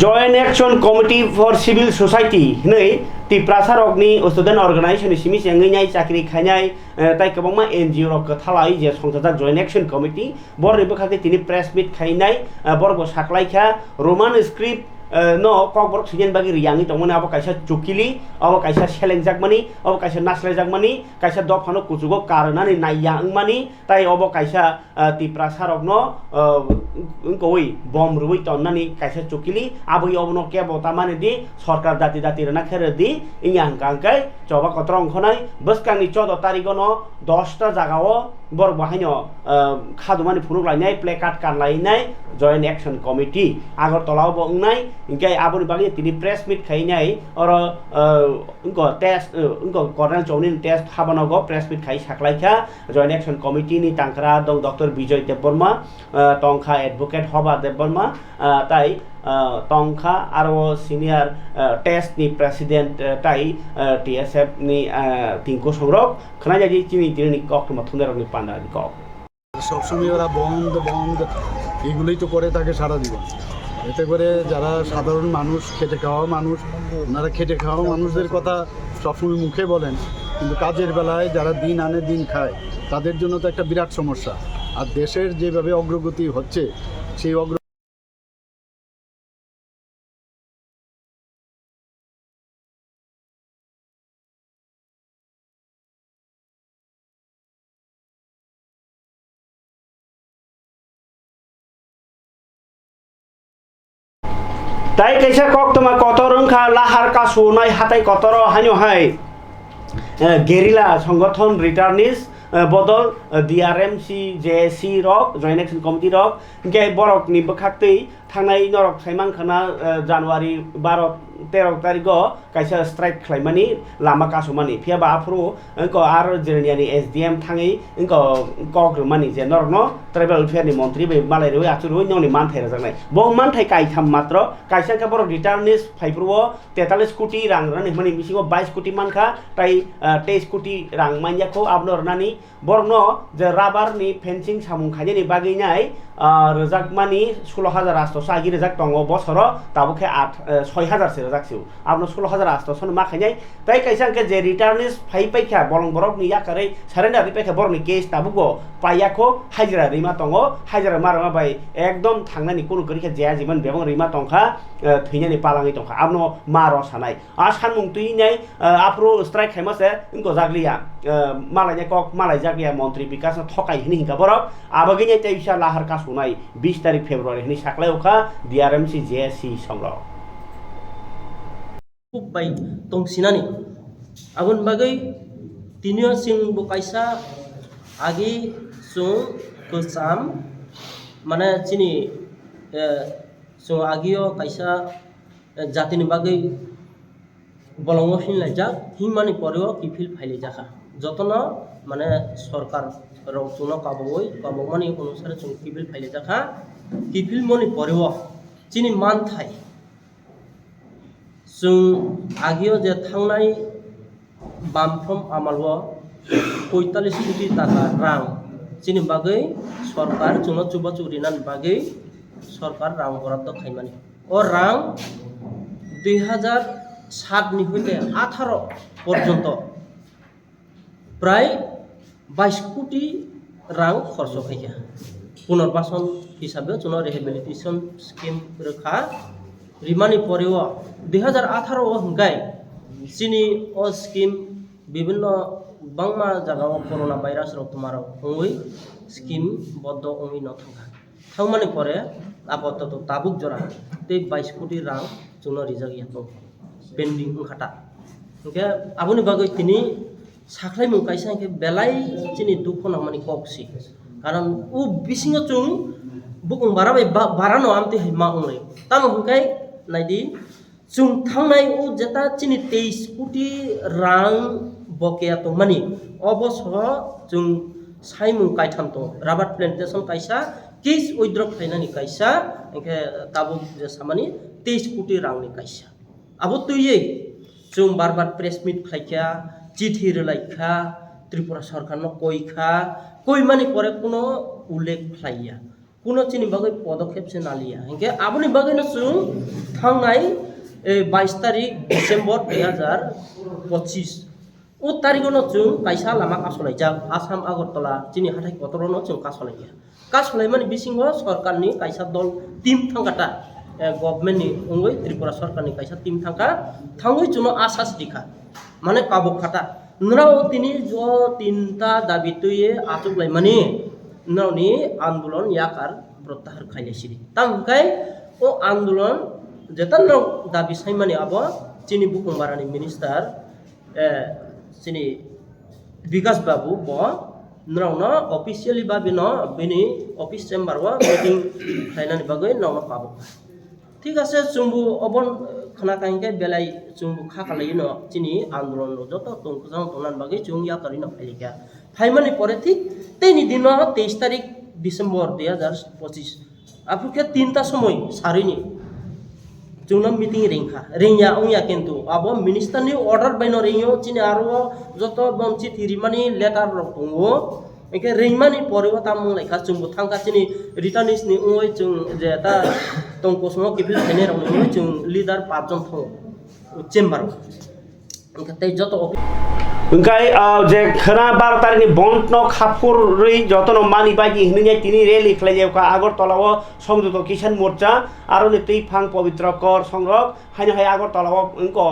joint action committee for civil society नै ती प्रासार अग्नि student organisation Simi सेंगैनाय चाकरी खायनाय ताइ गोबांमा NGO रक थालाय जे संसदा joint action committee बरनि बखाते तिनि प्रेस मीट खायनाय बरबो साखलायखा Roman script no kok sijen bagi riyangi tongmani abo kaisa chukili abo kaisa selengjak abo kaisa naslaijak kaisa dofano kuchugo karanani naiyangmani tai abo kaisa tipra sarokno koi bom rubui tonnani kaisa chukili abo obono kebo tamani di sarkar dati dati rana khere di inyang kangkai coba kotrong khonai boskanni 14 tarigono 10 ta jagao bor bahaino khadumani phunuk lainai placard kanlainai joint action committee agartolao bo ungnai इंके आबोनि बागै तिनि press meet खाइनाय और उनको test उनको colonel चौनि test हाबनागो press meet खाइ साखलायखा joint action committee नि तांखरा दं doctor विजय देबबर्मा तंखा advocate हबा देबबर्मा ताइ तंखा आरो सिनियर टेस्ट नि प्रेसिडेंट ताइ टीएसएफ नि तिंको संरक खनाजाजि चिनि तिनि कक्टमा थुनेरनि पान्डानि कक
সবসময় ওরা বন্ধ এগুলোই তো করে থাকে সারা জীবন এতে করে যারা সাধারণ মানুষ খেটে খাওয়া মানুষ ওনারা খেটে খাওয়া মানুষদের কথা সবসময় মুখে বলেন কিন্তু কাজের বেলায় যারা দিন আনে দিন খায় তাদের জন্য তো একটা বিরাট সমস্যা আর দেশের যেভাবে অগ্রগতি হচ্ছে সেই
ताइ कैसा कक तमा कतर ओंखा लाहार कासुनाय हाथाय कतर हान्यो हाय गेरिला संगठन रिटार्निस बदल डीआरएमसी जेसी रक जॉइंट एक्शन कमिटी रक के बरक नि बखाक्तै थांनाय नरक साइमान खाना जानुवारि 12-13 तारिखो कायसा स्ट्राइक खालामनानै लामा कासुमानि फियाबा आफ्रो इनको आरो जेरनियानि एसडीएम थाङै इनको कग्रमानि जे नरनो ट्राइबल फेयरनि मन्त्रि बे मालाय रे आचुरु ननि मानथाय राजानाय बो मानथाय कायथाम मात्र कायसा के बर रिटार्निस फाइफ्रो 43 कोटी रां रानि माने मिसिङो 22 कोटी मानखा ताइ 23 कोटी रां मानयाखौ आबनरनानि बरनो जे राबारनि फेन्सिं सामुं खायनि बागैनाय রেজাক মানি 16,000 800 আগে রেজাক দङ বছর তাবুকে 6,000 রেজাকসিও আপনি 16,000 800 মাখাইনাই তাই কাইসাংকে যে রিটার্নিস ফাই পাইখা বলং বরক নি ইয়াকারে সারেন্ডার পাইখা বরনি কেস তাবুগো পাইয়াখো হাজিরা রিমা দङ হাজিরা মারমা বাই একদম থাংনানি কোনো করিখা জায়া জিমান বেবং রিমা দংখা থैनानि पालाङै दंखा आपनो मारो सानाय आ सानमुं तुइनाय आप्रो स्ट्राइक खाइमासे इनको जाग्लिया मालायने कक मालाय जाग्लिया मन्त्री विकास थकाय हिनि हिंका बरक आबगिने तैसा लाहार कासुनाय 20 तारिख फेब्रुवारि हिनि साख्लाय अखा डिआरएमसी जेएससी संग्रह
खुबबाय तंसिनानि आबुन बागै तिनियो सिं बुकाइसा आगि सुं कुसाम माने चिनि सो आगियो काइसा जातिनि बागै बलंग फिनलायजाक हिमानि परेও किफिल फाइले जाखा जतन माने सरकार रौचुनो काबोमानि अनुसार जों किफिल फाइले जाखा किफिल मनि परेও चिनि मान थाय जों आगियो जे थांनाय बामफ्रम आमालव 45 कोटी टाका रां चिनि बागै सरकार जोंनो चुबा चुरिनानि बागै सरकार रां बराद्द खाइमानि और रां 2007 नि हইতে 18 পর্যন্ত প্রায় 22 কোটি রাং খরচ খাইয়া পুনর্বাসন হিসাবে जोंनो रिहेबिलिटेशन स्कीम रखा रिमानि परेও 2018 हंगाय चिनि ओ स्कीम विभिन्न बांमा जागाव कोरोना भाइरास रक तुमारो हंगै स्कीम बद्द ओंगै न थांगा थांमानि परे आपातत ताबुक जरा ते 22 कोटी रां जोंनो रिजागिया दं पेन्डिं ओंखाटा ओंके आबुनि बागै तिनि साख्लाय मुंकाइसा के बेलाय चिनि दुखना मानि कक्सि कारण उ बिसिङो जों बुकुं बाराबाय बारानो आमते हैमा ओंरै ताम हुंकाय नायदि जों थांनाय उ जेता चिनि 23 कोटी रां बकेया तो मानि अबसर जों साइमुं काइथाम तो राबार प्लान्टेशन काइसा केस उइद्रक फाइनानि काइसा एके ताबुक जे सामानि 23 कोटी रांनि काइसा आबो तुयै जों बार प्रेस मिट खाइखा चिठी रलाइखा त्रिपुरा सरकारनो कइखा कइ मानि परे कोनो उल्लेख खाइया कोनो चिनि बागै पदक्षेप से नालिया एके आबोनि बागैनो जों थांनाय 22 तारिख डिसेम्बर 2025 ओ तारिखनो जों काइसा लामा कासलाइजा आसाम आगरतला चिनि हाथाय कतरनो जों कासलाइया कासलाइमानि बिसिङो सरकारनि काइसा दल टीम थांगाटा गभर्नमेन्टनि अंगै त्रिपुरा सरकारनि काइसा टीम थांगा थांगै जोंनो आसास दिखा माने काबो खाटा नराव तिनि जो तीनटा दाबि तुये आचुकलाइमानि नरावनि आन्दोलन याकार प्रत्याहार खाइलेसिरि तांकाय ओ आन्दोलन जेतान दाबि साइमानि आबो चिनि बुकुंबारानि मिनिस्टार चिनि विकास बाबु ब नरावनो अफिसियली बाबिनो बिनि अफिस चेम्बार वा मीटिंग खाइनानि बागै नरावनो पाबो ठीक আছে जोंबो अबन खाना काइंके बेलाय जोंबो खाखालायनो चिनि आन्दोलन जत तंखजां तनान बागै जों या करिनो फाइलिका फाइमानि परे ठीक तेनि दिनो 23 तारिख डिसेम्बर 2025 आफुके 3टा समय सारिनि जोंनो मीटिंग रिंखा रिंया उया किन्तु आबो मिनिस्टारनि अर्डार बायनो रिंयो चिनि आरो जत बमचि थिरिमानि लेटार रक दङो एके रिंमानि परेও तामु लाइखा जोंबो थांगा चिनि रिटार्निसनि उय जों जे ता तंकोसमो किफिल थाइने रंनो जों लिडार 5 जन थौ चेम्बार एके तै जत
ओंखाय जे खना 12 तारिखनि बन्द न खाफुरै जतन मानि बागि हिनिया तिनि रेली खलायका आगरतलाव संयुक्त किसान मोर्चा आरो नि तैफां पवित्र कर संग्रह हाय हाय आगरतलाव इंको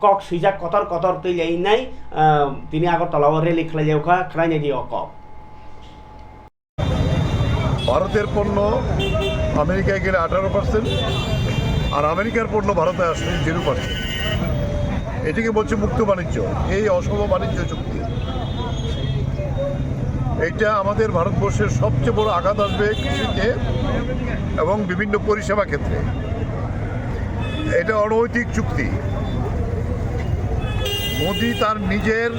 कक सुइजा कतर कतर तैलाइनाय तिनि आगरतलाव रेली खलायका खरायनाय दियो क
ভারতের পণ্য আমেরিকায় গেলে 18% আর আমেরিকার পণ্য ভারতে আসলে 0%। এটিকে বলছে মুক্ত বাণিজ্য, এই অসম বাণিজ্য চুক্তি। এইটা আমাদের ভারতবর্ষের সবচেয়ে বড় আঘাত আসবে কৃষিতে এবং বিভিন্ন পরিষেবা ক্ষেত্রে। এটা অনৈতিক চুক্তি। মোদি তার নিজের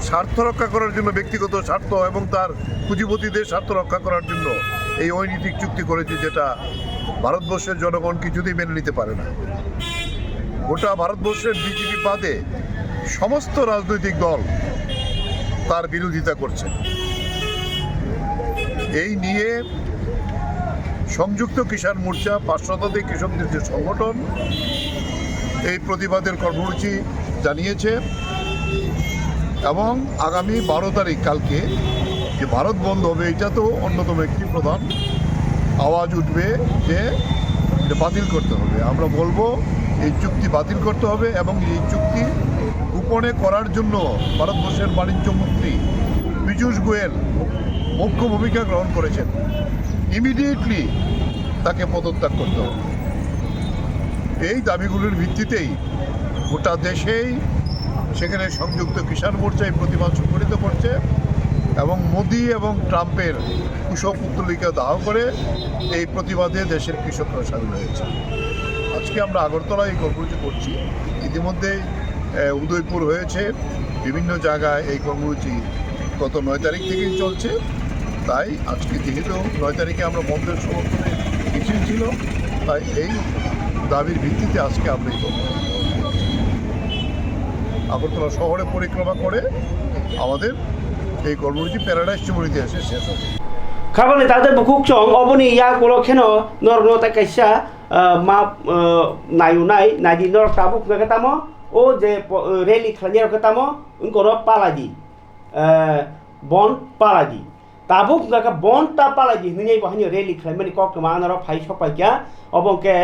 স্বার্থ রক্ষা করার জন্য, ব্যক্তিগত স্বার্থ এবং তার পুঁজিপতিদের স্বার্থ রক্ষা করার জন্য এই অনৈতিক চুক্তি করেছে, যেটা ভারতবর্ষের জনগণ কিছুতেই মেনে নিতে পারে না। গোটা ভারতবর্ষের বিজেপি বাদে সমস্ত রাজনৈতিক দল তার বিরোধিতা করছে। এই নিয়ে সংযুক্ত কিষাণ মোর্চা ৫ শতাধিক কৃষকদের যে সংগঠন এই প্রতিবাদের কর্মসূচি জানিয়েছে এবং আগামী ১২ তারিখ কালকে যে ভারত বন্ধ হবে এটা তো অন্যতম একটি প্রধান আওয়াজ উঠবে যে এটা বাতিল করতে হবে। আমরা বলবো এই চুক্তি বাতিল করতে হবে এবং এই চুক্তি গোপনে করার জন্য ভারতবর্ষের বাণিজ্য মন্ত্রী পীযূষ গোয়েল মুখ্য ভূমিকা গ্রহণ করেছেন। ইমিডিয়েটলি তাকে পদত্যাগ করতে হবে। এই দাবিগুলির ভিত্তিতেই গোটা দেশেই সেখানে সংযুক্ত কিষাণ মোর্চা এই প্রতিবাদ সংগঠিত করছে এবং মোদি এবং ট্রাম্পের কুশপুত্তলিকা দাহ করে এই প্রতিবাদে দেশের কৃষকরা সামিল হয়েছে। আজকে আমরা আগরতলায় এই কর্মসূচি করছি। ইতিমধ্যে উদয়পুর হয়েছে, বিভিন্ন জায়গায় এই কর্মসূচি গত ৯ তারিখ থেকেই চলছে। তাই আজকে যেহেতু ৯ তারিখে আমরা বন্ধের সমর্থনে মিছিল ছিল, তাই এই দাবির ভিত্তিতে আজকে আমরা এই কর্মসূচি আগরতলা শহরে পরিক্রমা করে আমাদের এই কর্মসূচি প্যারাডাইস চুমুরিতে এসে শেষ হবে।
খাবারনি তাদের বুকুক চং অবনি ইয়া গোলকেন নরনতা কাইসা মা নায়ুনাই নাইদি নর তাবুক মেগাতামো ও যে রেলি খালিয়ার কথামো উনকর পালাজি বন পালাজি তাবুক মেগা বন তা পালাজি নিয়ে বহানি রেলি খালিমানি কক মানার ফাই সপাইকা অবকে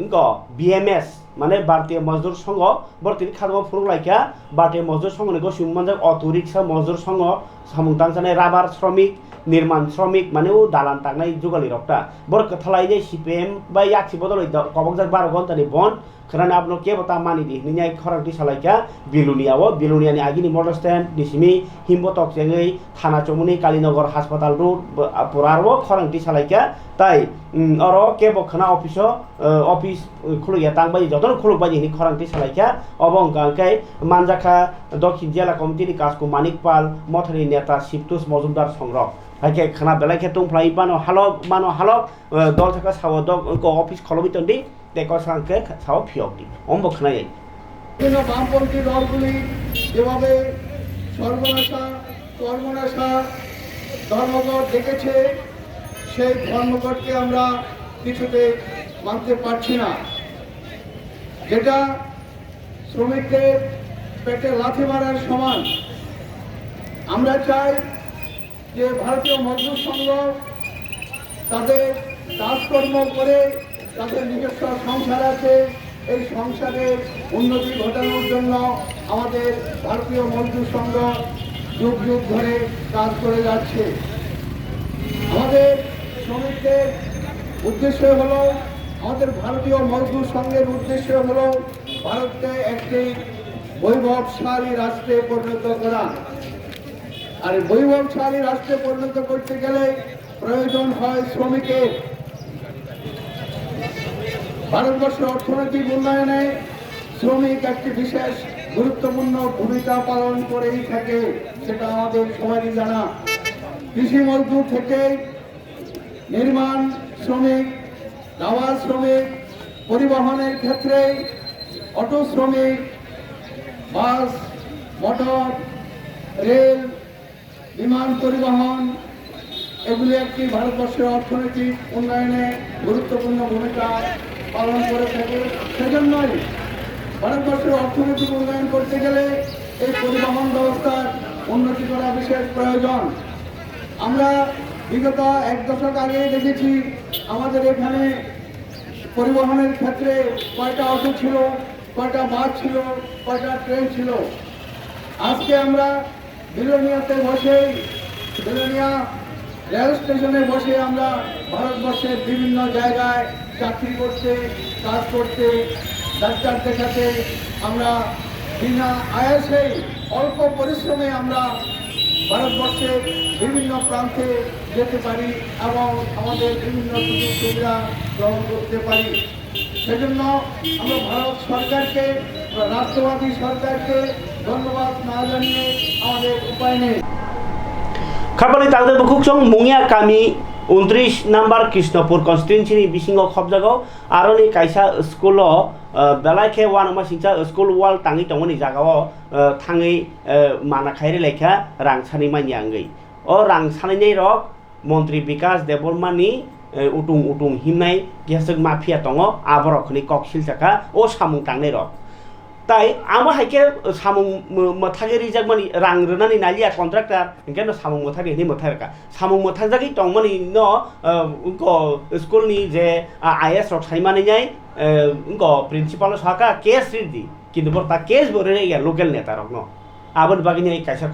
ইনক বিএমএস মানে ভারতীয় মজদুর সংঘ বর্তমানে খাদম ফুরুলাইকা ভারতীয় মজদুর সংঘ নিগো সুমনজাক অটো রিক্সা মজদুর সংঘ সামুংতাং জানাय রাবার শ্রমিক নির্মাণ শ্রমিক মানে ও দালান টাংনাই जुगालि रक्ता बर कथालाय जे सिपिएम बा याक्सि बदलै कबकजाक 12 घन्टानि बन खराना आपनो के बता मानि दि निनाय खरांति सालायका बिलुनियाओ बिलुनियानि आगिनि मटर स्टैंड दिसिमि हिमबतक जेङै थाना चमुनि कालीनगर हासपाताल रोड पुरारबो खरांति सालायका ताई अर के बखना अफिस खुलुया तांबाय जतन खुलुबाय नि खरांति सालायका अबं गांकाय मानजाखा दक्षिण जिल्ला कमिटिनि कासको मानिक पाल मथारि नेता शिबतुस मजुमदार संग्रह हाके खाना बेलायखे तुमफ्लाय मानो हालक दल थाका साव द अफिस खलबितन्दी देखो सांके साव फियकदी अम्ब खनाय
বিভিন্ন বামপন্থী দলগুলি যেভাবে সর্বনাশা ধর্মঘট ডেকেছে সেই ধর্মঘটকে আমরা কিছুতে মানতে পারছি না, যেটা শ্রমিকদের পেটে লাথি মারার সমান। আমরা চাই যে ভারতীয় মজদুর সংঘ তাদের কাজকর্ম করে তাদের নিজস্ব সংসার আছে, এই সংসারের উন্নতি ঘটানোর জন্য আমাদের ভারতীয় মজদুর সংঘ যুগ যুগ ধরে কাজ করে যাচ্ছে। আমাদের শ্রমিকদের উদ্দেশ্য হলো, আমাদের ভারতীয় মজদুর সংঘের উদ্দেশ্য হলো ভারতকে একটি বৈভবশালী রাষ্ট্রে পরিণত করা। আর বৈভবশালী রাষ্ট্রে পরিণত করতে গেলে প্রয়োজন হয় শ্রমিকের। ভারতবর্ষের অর্থনৈতিক উন্নয়নে শ্রমিক একটি বিশেষ গুরুত্বপূর্ণ ভূমিকা পালন করেই থাকে, সেটা আমাদের সবারই জানা। কৃষি মজদুর থেকে নির্মাণ শ্রমিক, দাওয়া শ্রমিক, পরিবহনের ক্ষেত্রে অটো শ্রমিক, বাস, মোটর, রেল, বিমান পরিবহন, এগুলি একটি ভারতবর্ষের অর্থনৈতিক উন্নয়নে গুরুত্বপূর্ণ ভূমিকা পালন করে থাকে। সেজন্যই ভারতবর্ষের অর্থনৈতিক উন্নয়ন করতে গেলে এই পরিবহন ব্যবস্থার উন্নতি করা বিশেষ প্রয়োজন। আমরা বিগত 1 দশক আগে দেখেছি আমাদের এখানে পরিবহনের ক্ষেত্রে কয়টা অটো ছিল, কয়টা বাস ছিল, কয়টা ট্রেন ছিল। আজকে আমরা বিলোনিয়াতে বসে, বিলোনিয়া রেল স্টেশনে বসে আমরা ভারতবর্ষের বিভিন্ন জায়গায় চাকরি করতে, কাজ করতে, ডাক্তার দেখাতে আমরা বিনা আয়াসে অল্প পরিশ্রমে আমরা ভারতবর্ষের বিভিন্ন প্রান্তে যেতে পারি এবং আমাদের বিভিন্ন সুযোগ সুবিধা গ্রহণ করতে পারি। সেজন্য আমরা ভারত সরকারকে, রাষ্ট্রবাদী সরকারকে ধন্যবাদ না জানিয়ে আমাদের উপায় নেই।
খাবারনি তাদের বুকুক চং মুঙিয়া কামি 29 নাম্বার কৃষ্ণপুর কনস্টিটুয়েন্সিनि बिसिङाव खबजागाव आरोनि कायसा स्कुलाव बेलायखे वानमा सिंसा स्कुल वाल ताङै दंनि जागाव थाङै माना खायरे लेखा रां सानै मानि आंगै अ रां सानैनि रक মন্ত্রী বিকাশ দেববর্মানি উটুং উটুং হিমনাই গেসক মাফিয়া দङ আবরখনি ককসিল চাকা ও সামুং টাংনাই রক তাই আমো হাইকে সামুং মথাগে রিজাক মানি রাং রনানি নালিয়া কন্ট্রাক্টর ইনকেন সামুং মথাগে নি মথারকা সামুং মথাজাগি টংমানি ন উনকো স্কুলনি যে আইএস রক সাইমানি যাই উনকো প্রিন্সিপাল সাকা কেস রিদি কিন্তু তা কেস বরে ইয়া লোকাল নেতা রক ন আবন বাগিনি কাইসা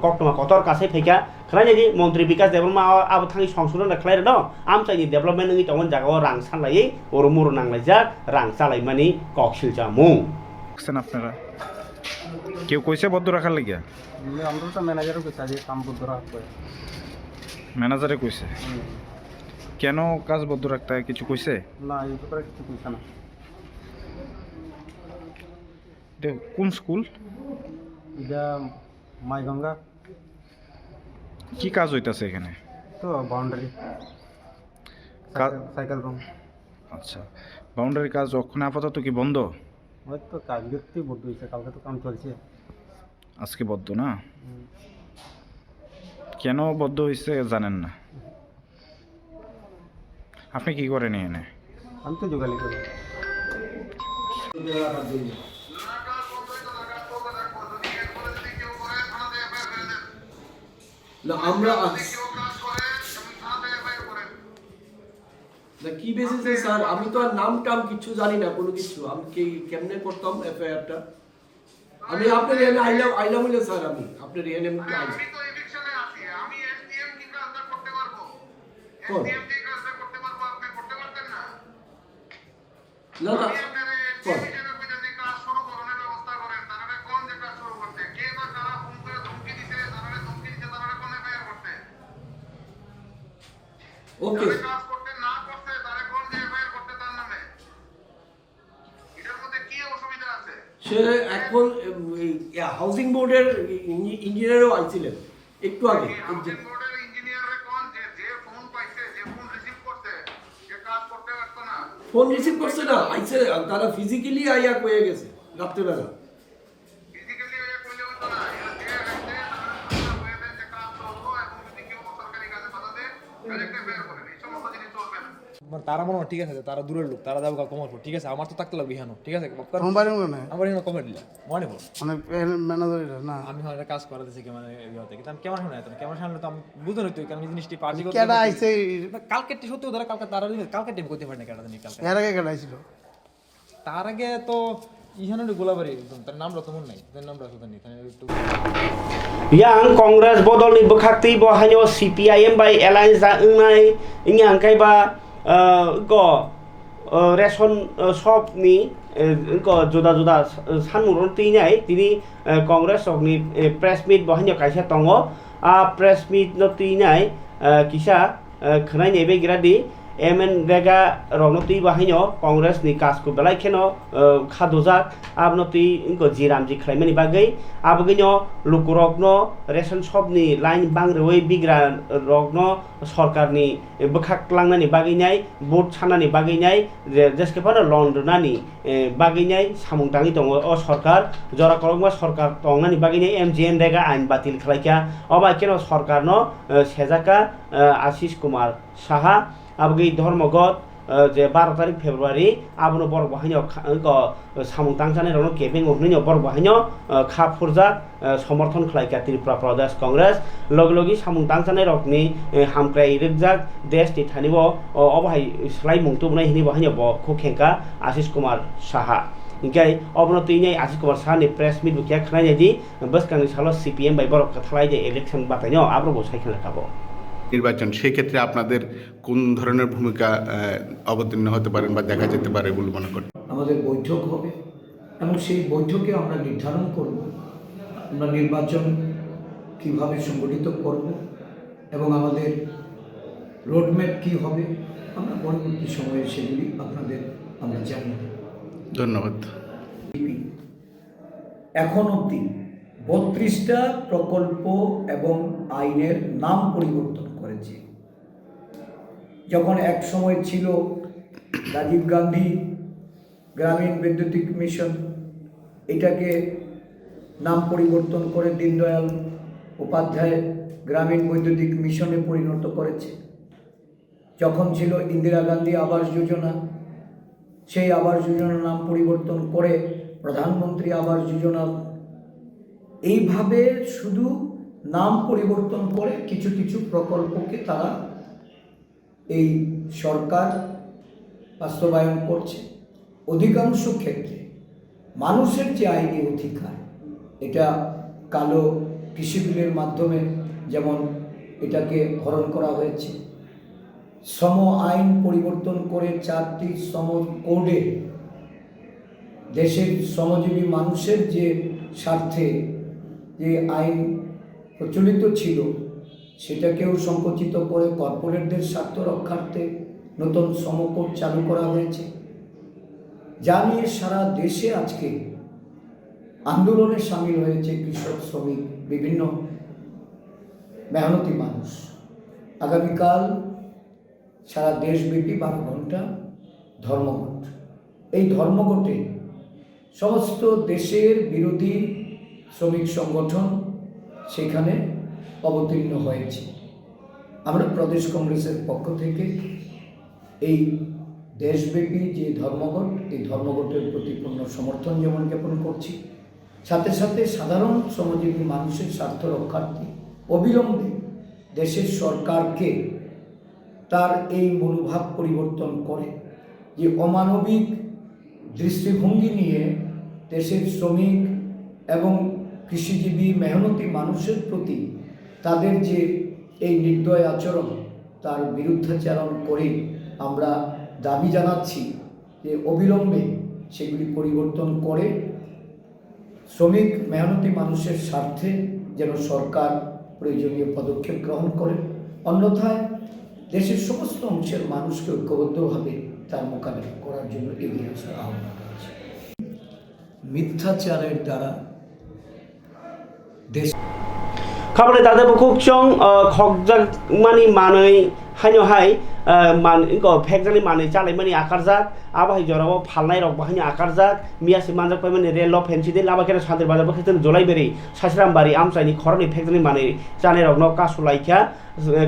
কটমা কতর কাছে ফেকা খালাইনি মন্ত্রী বিকাশ দেববর্মা আবো থাঙ্গি সংশোধন খালাইর ন আমচাইনি ডেভেলপমেন্ট নङि তখন জাগাও রাং সানলাই ওর মুরু নাংলাইজাক রাং চালাইমানি ককসিল জামুং
আপনারা কেউ কইছে বদ্ধ রাখার লাগিয়া
আমরা তো ম্যানেজারও কইছে যে কাম বন্ধ রাখবে
ম্যানেজারে কইছে কেন কাজ বদ্ধ রাখতে হয় কিছু কইছে
না এই ব্যাপারে কিছু কইছে না
এটা কোন স্কুল
এটা মাইগঙ্গা
কি কাজ হইতাছে এখানে
তো বাউন্ডারি সাইকেল রুম
আচ্ছা বাউন্ডারি কাজ ওখানে আপাতত কি বন্ধ
হয়তো কাজ করতেই বন্ধ হয়েছে কালকে তো কাম চলছে
আজকে বদ্ধ না কেন বদ্ধ হয়েছে জানেন না আপনি কি করেন এখানে
আমি তো যোগালি করি
আমরা কি বেসিসে স্যার আমি তো আর নাম টাম কিছু জানি না কোনো কিছু আমি কেমনে করতাম এফআইআরটা আমি আপনার এখানে আইলাম বলে স্যার আমি আপনার এখানে আমি তো ইলেকশনে আছি আমি এসডিএম কি কাজটা করতে পারবো এসডিএম কি কাজটা করতে পারবো আপনি করতে পারতেন না না না যদি কাজ শুরু করার ব্যবস্থা করেন তাহলে কোন যে কাজ শুরু করতে কে বা কারা ফোন করে ধমকি দিতে তাহলে ধমকি দিতে তাহলে কোন এফআইআর করতে ওকে কাজ করতে না করতে তাহলে কোন যে এফআইআর করতে তার নামে এটার মধ্যে কি অসুবিধা আছে সে এখন হাউজিং বোর্ডের ইঞ্জিনিয়ারও আইছিলেন একটু আগে হাউজিং বোর্ডের ইঞ্জিনিয়ারে কোন যে ফোন পাইছে যে ফোন রিসিভ করতে যে কাজ করতে পারতো না ফোন রিসিভ করছে না আইছে তারা ফিজিক্যালি আইয়া কয়ে গেছে রাত্রেবেলা ফিজিক্যালি আইয়া কইলে হতো না যে রাইতে তারা কয়ে দেন যে কাজ চলবো এবং যদি কেউ সরকারি কাজে বাধা দেয় কালেক্টর বের করে এই সমস্ত জিনিস চলবে না
তারা মনে হয় ঠিক আছে তারা দূরের লোক তারা যাবো কমার ঠিক আছে আমার তো থাকতে লাগবে এখানে ঠিক আছে আমার এখানে কমে দিলাম মনে
ম্যানেজার না
আমি হয় কাজ করা দিয়েছি কি মানে কিন্তু আমি কেমন শোনা কেমন শোনালে তো আমি বুঝতে নইতো কারণ এই জিনিসটি পার্টি করতে
কেডা আইছে
কালকে সত্যি ধরে কালকে তারা কালকে টাইম করতে পারে না কেডা জানি কালকে
এর আগে কেডা আইছিল
তার আগে তো ইহানে গোলাবাড়ি একদম তার নামটা তো মনে নাই তার নামটা তো নেই একটু
yang kongres bodol ni bekhakti bahanyo CPIM by alliance da ngai ingi angkai ba ko ration shop নি জুদা জুদা সানমুরন তিনাই তিনি কংগ্রেস সকনি প্রেস মিট বহান্য কাইসা দङ প্রেস মিট ন তিনাই কিসা খনাই নেবে গিরাদি এমএন রেগা রনতি বাহিন্য কংগ্রেস নি কাজকো বেলাই খেন খাদোজাক আবনতি ইনকো জিরামজি খাইমানি বাগै আবগैनो लुकुरगन রেশন শপনি লাইন बांग्रवै बिग्रा रगन सरकारनि बोखाक्लांनानि बागैनाय बोर्ड सानानि बागैनाय जेसकेफानो लन्डनानि बागैनाय सामुंटाङि दङ अ सरकार जरा करगमा सरकार तंनानि बागैनाय एमजिएन रेगा आइन बातिल खालायखा अबा केन सरकारनो सेजाका आशिष कुमार साहा आबगै धर्मगत जे 12 तारिख फेब्रुवारी आबनो बर बाहायनो सामुं तांजानाय रनो केबिं उहनैनो बर बाहायनो खाफुरजा समर्थन खालायखा त्रिपुरा प्रदेश कांग्रेस लगलगि सामुं तांजानाय रकनि हामक्राय रिगजाक देशनि थानिबो अबहाय स्लाय मुंतुबनाय हिनि बाहायनो ब खुखेंका आशिष कुमार साहा इनकाय अबनो तिनै आशिष कुमार साहानि प्रेस मिट बुकिया खनायदि बसकांनि सालो सीपीएम बाय बर खालाय जे इलेक्शन बातायनो आब्रो साइखेल खाबो
নির্বাচন সেই ক্ষেত্রে আপনাদের কোন ধরনের ভূমিকা অবতীর্ণ হতে পারেন বা দেখা যেতে পারে বলে মনে করেন
আমাদের বৈঠক হবে এবং সেই বৈঠকে আমরা নির্ধারণ করব আমরা নির্বাচন কিভাবে সংগঠিত করব এবং আমাদের রোডম্যাপ কি হবে আমরা পরবর্তী সময়ে সেগুলি আপনাদের আমরা জানাব
ধন্যবাদ
এখন অবধি 32টা প্রকল্প এবং আইনের নাম পরিবর্তন করেছে যখন এক সময় ছিল রাজীব গান্ধী গ্রামীণ বৈদ্যুতিক মিশন এটাকে নাম পরিবর্তন করে দীনদয়াল উপাধ্যায়
গ্রামীণ বৈদ্যুতিক মিশনে পরিণত করেছে। যখন ছিল ইন্দিরা গান্ধী আবাস যোজনা, সেই আবাস যোজনার নাম পরিবর্তন করে প্রধানমন্ত্রী আবাস যোজনা। এইভাবে শুধু নাম পরিবর্তন করে কিছু কিছু প্রকল্পকে তারা এই সরকার বাস্তবায়ন করছে। অধিকাংশ ক্ষেত্রে মানুষের যে আইনি অধিকার, এটা কালো কৃষি বিলের মাধ্যমে যেমন এটাকে হরণ করা হয়েছে। শ্রম আইন পরিবর্তন করে 4টি শ্রম কোডে দেশের শ্রমজীবী মানুষের যে স্বার্থে যে আইন প্রচলিত ছিল সেটাকেও সংকুচিত করে কর্পোরেটদের স্বার্থ রক্ষার্থে নতুন শ্রম কোড চালু করা হয়েছে, যা নিয়ে সারা দেশে আজকে আন্দোলনে সামিল হয়েছে কৃষক, শ্রমিক, বিভিন্ন মেহনতি মানুষ। আগামীকাল সারা দেশব্যাপী 12 ঘন্টা ধর্মঘট। এই ধর্মঘটে সমস্ত দেশের বিরোধী শ্রমিক সংগঠন সেখানে অবতীর্ণ হয়েছে। আমরা প্রদেশ কংগ্রেসের পক্ষ থেকে এই দেশব্যাপী যে ধর্মঘট, এই ধর্মঘটের প্রতি পূর্ণ সমর্থন যেমন জ্ঞাপন করছি, সাথে সাথে সাধারণ শ্রমজীবী মানুষের স্বার্থ রক্ষার্থে অবিলম্বে দেশের সরকারকে তার এই মনোভাব পরিবর্তন করে যে অমানবিক দৃষ্টিভঙ্গি নিয়ে দেশের শ্রমিক এবং কৃষিজীবী মেহনতি মানুষের প্রতি তাদের যে এই নির্দয় আচরণ, তার বিরুদ্ধাচরণ করে আমরা দাবি জানাচ্ছি যে অবিলম্বে সেগুলি পরিবর্তন করে শ্রমিক মেহনতি মানুষের স্বার্থে যেন সরকার প্রয়োজনীয় পদক্ষেপ গ্রহণ করে। অন্যথায় দেশের সমস্ত অংশের মানুষকে ঐক্যবদ্ধভাবে তার মোকাবিলা করার জন্য এগিয়ে আসার আহ্বান করেছে। মিথ্যাচারের দ্বারা দেশ
খাবারে দাদা বুকুকচং খকজাক মানি মাनै हायनो हाय मान इनको फेकजानि माने चालाय माने आकारजाक आबाहाय जराव फालनाय रक बाहायनि आकारजाक मियासि मानजाक पाय माने रेल फेन्सिदि लामा केरा सान्दिर बाजार बखेतन जलायबेरि सासरामबारि आमसायनि खरनि फेकजानि माने जानाय रक न कासुलायख्या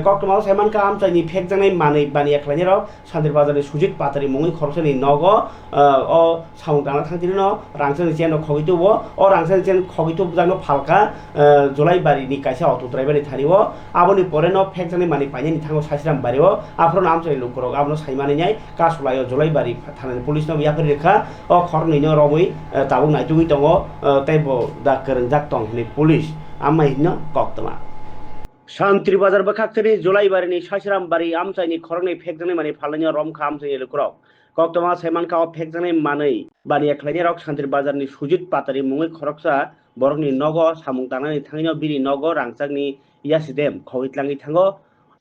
कक्टमाव सायमानका आमसायनि फेकजानि माने बानि एकलायनि रक सान्दिर बाजारनि सुजित पातारि मुङै खरसनि नग अ साउं दाना थांदिनि न रांसनि जेन खगितुबो अ रांसनि जेन खगितुब जानो फालका जलायबारिनि कायसा अटो ड्राइभारनि थानिव आबनि परे न फेकजानि माने पायनि थांगो सासराम बारिव आफ्रोन आमसाय लुकरक आबनो सायमानि न्याय कासुलायो जलायबारि थानानि पुलिस न याफोर रेखा अ खरनैनो रमै ताबुं नायतुगै दङ तैबो दा करन जाक्तं नि पुलिस आमाइनो कक्तमा शान्ति बाजार बखाक्तनि जलायबारिनि सासरामबारि आमसायनि खरनै फेकजानि माने फालनि रमखा आमसाय लुकरक कक्तमा सायमानका फेकजानि मानै बानि एकलायनि रक शान्ति बाजारनि सुजित पातारि मुङै खरकसा बरकनि नग सामुं दानानै थाङैनो बिरि नग रांसाकनि यासिदेम खगितलाङै थाङो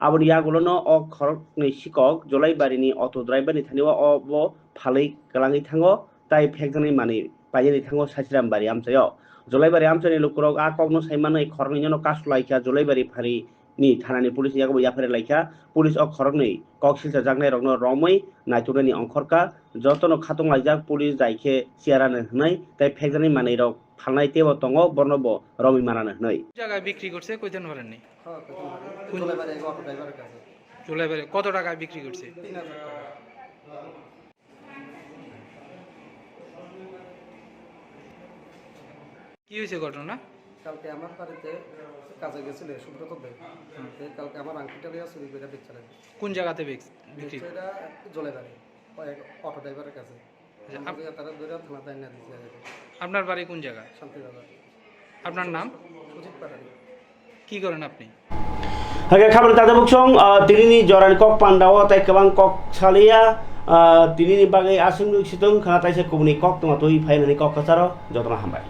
आबनि यागुलनो अ खरकनि सिकक जलायबारिनि अटो ड्राइभारनि थानिव अ फालै गलाङै थाङो ताइ फेकजानि माने पायनि थाङो सासरामबारि आमसायाव जलायबारि आमसायनि लुकरक आ कगनो सायमानै खरनैनो कासुलायख्या जलायबारि फारिनि थानानि पुलिस यागबो याफारे लायख्या पुलिस अ खरकनै ककसिलसा जागनाय रकनो रमै नायतुगनि अंखरका जतनो खातং लायजाक पुलिस दाइखे सियारानो हनै ताइ फेकजानि मानै रक फालनाय तेबो दङ बर्नबो रमै मानानो हनै
জায়গায় বিক্রি করছে কইতেন পারেননি
জলাইবাড়ি অটো ড্রাইভারের কাছে।
জলাইবাড়ি কত টাকায় বিক্রি করছে?
3000 টাকা।
কি হয়েছে ঘটনা?
কালকে আমার বাড়িতে কাজে গেছিল সুব্রত ভাই, কালকে আমার আংটিটা দিয়ে চুরি করে বেচা লাগে।
কোন জায়গাতে বিক্রি?
এটা জলাইবাড়ি অটো ড্রাইভারের কাছে। তারা ধরে থানা তাই না দিচ্ছে।
আপনার বাড়ি কোন জায়গা?
শান্তিবাজার।
আপনার নাম?
সুজিত পাটারি।
কি করেন আপনি?
हागे खाबर दादा बुकसं तिरिनि जरानि कक पान्दाव ताइ गोबां कक सालिया तिरिनि बागै आसिम सिदों खाना ताइसे कुबनि कक तमा तोइ फाइनानि कक कचार जतना हामबाय।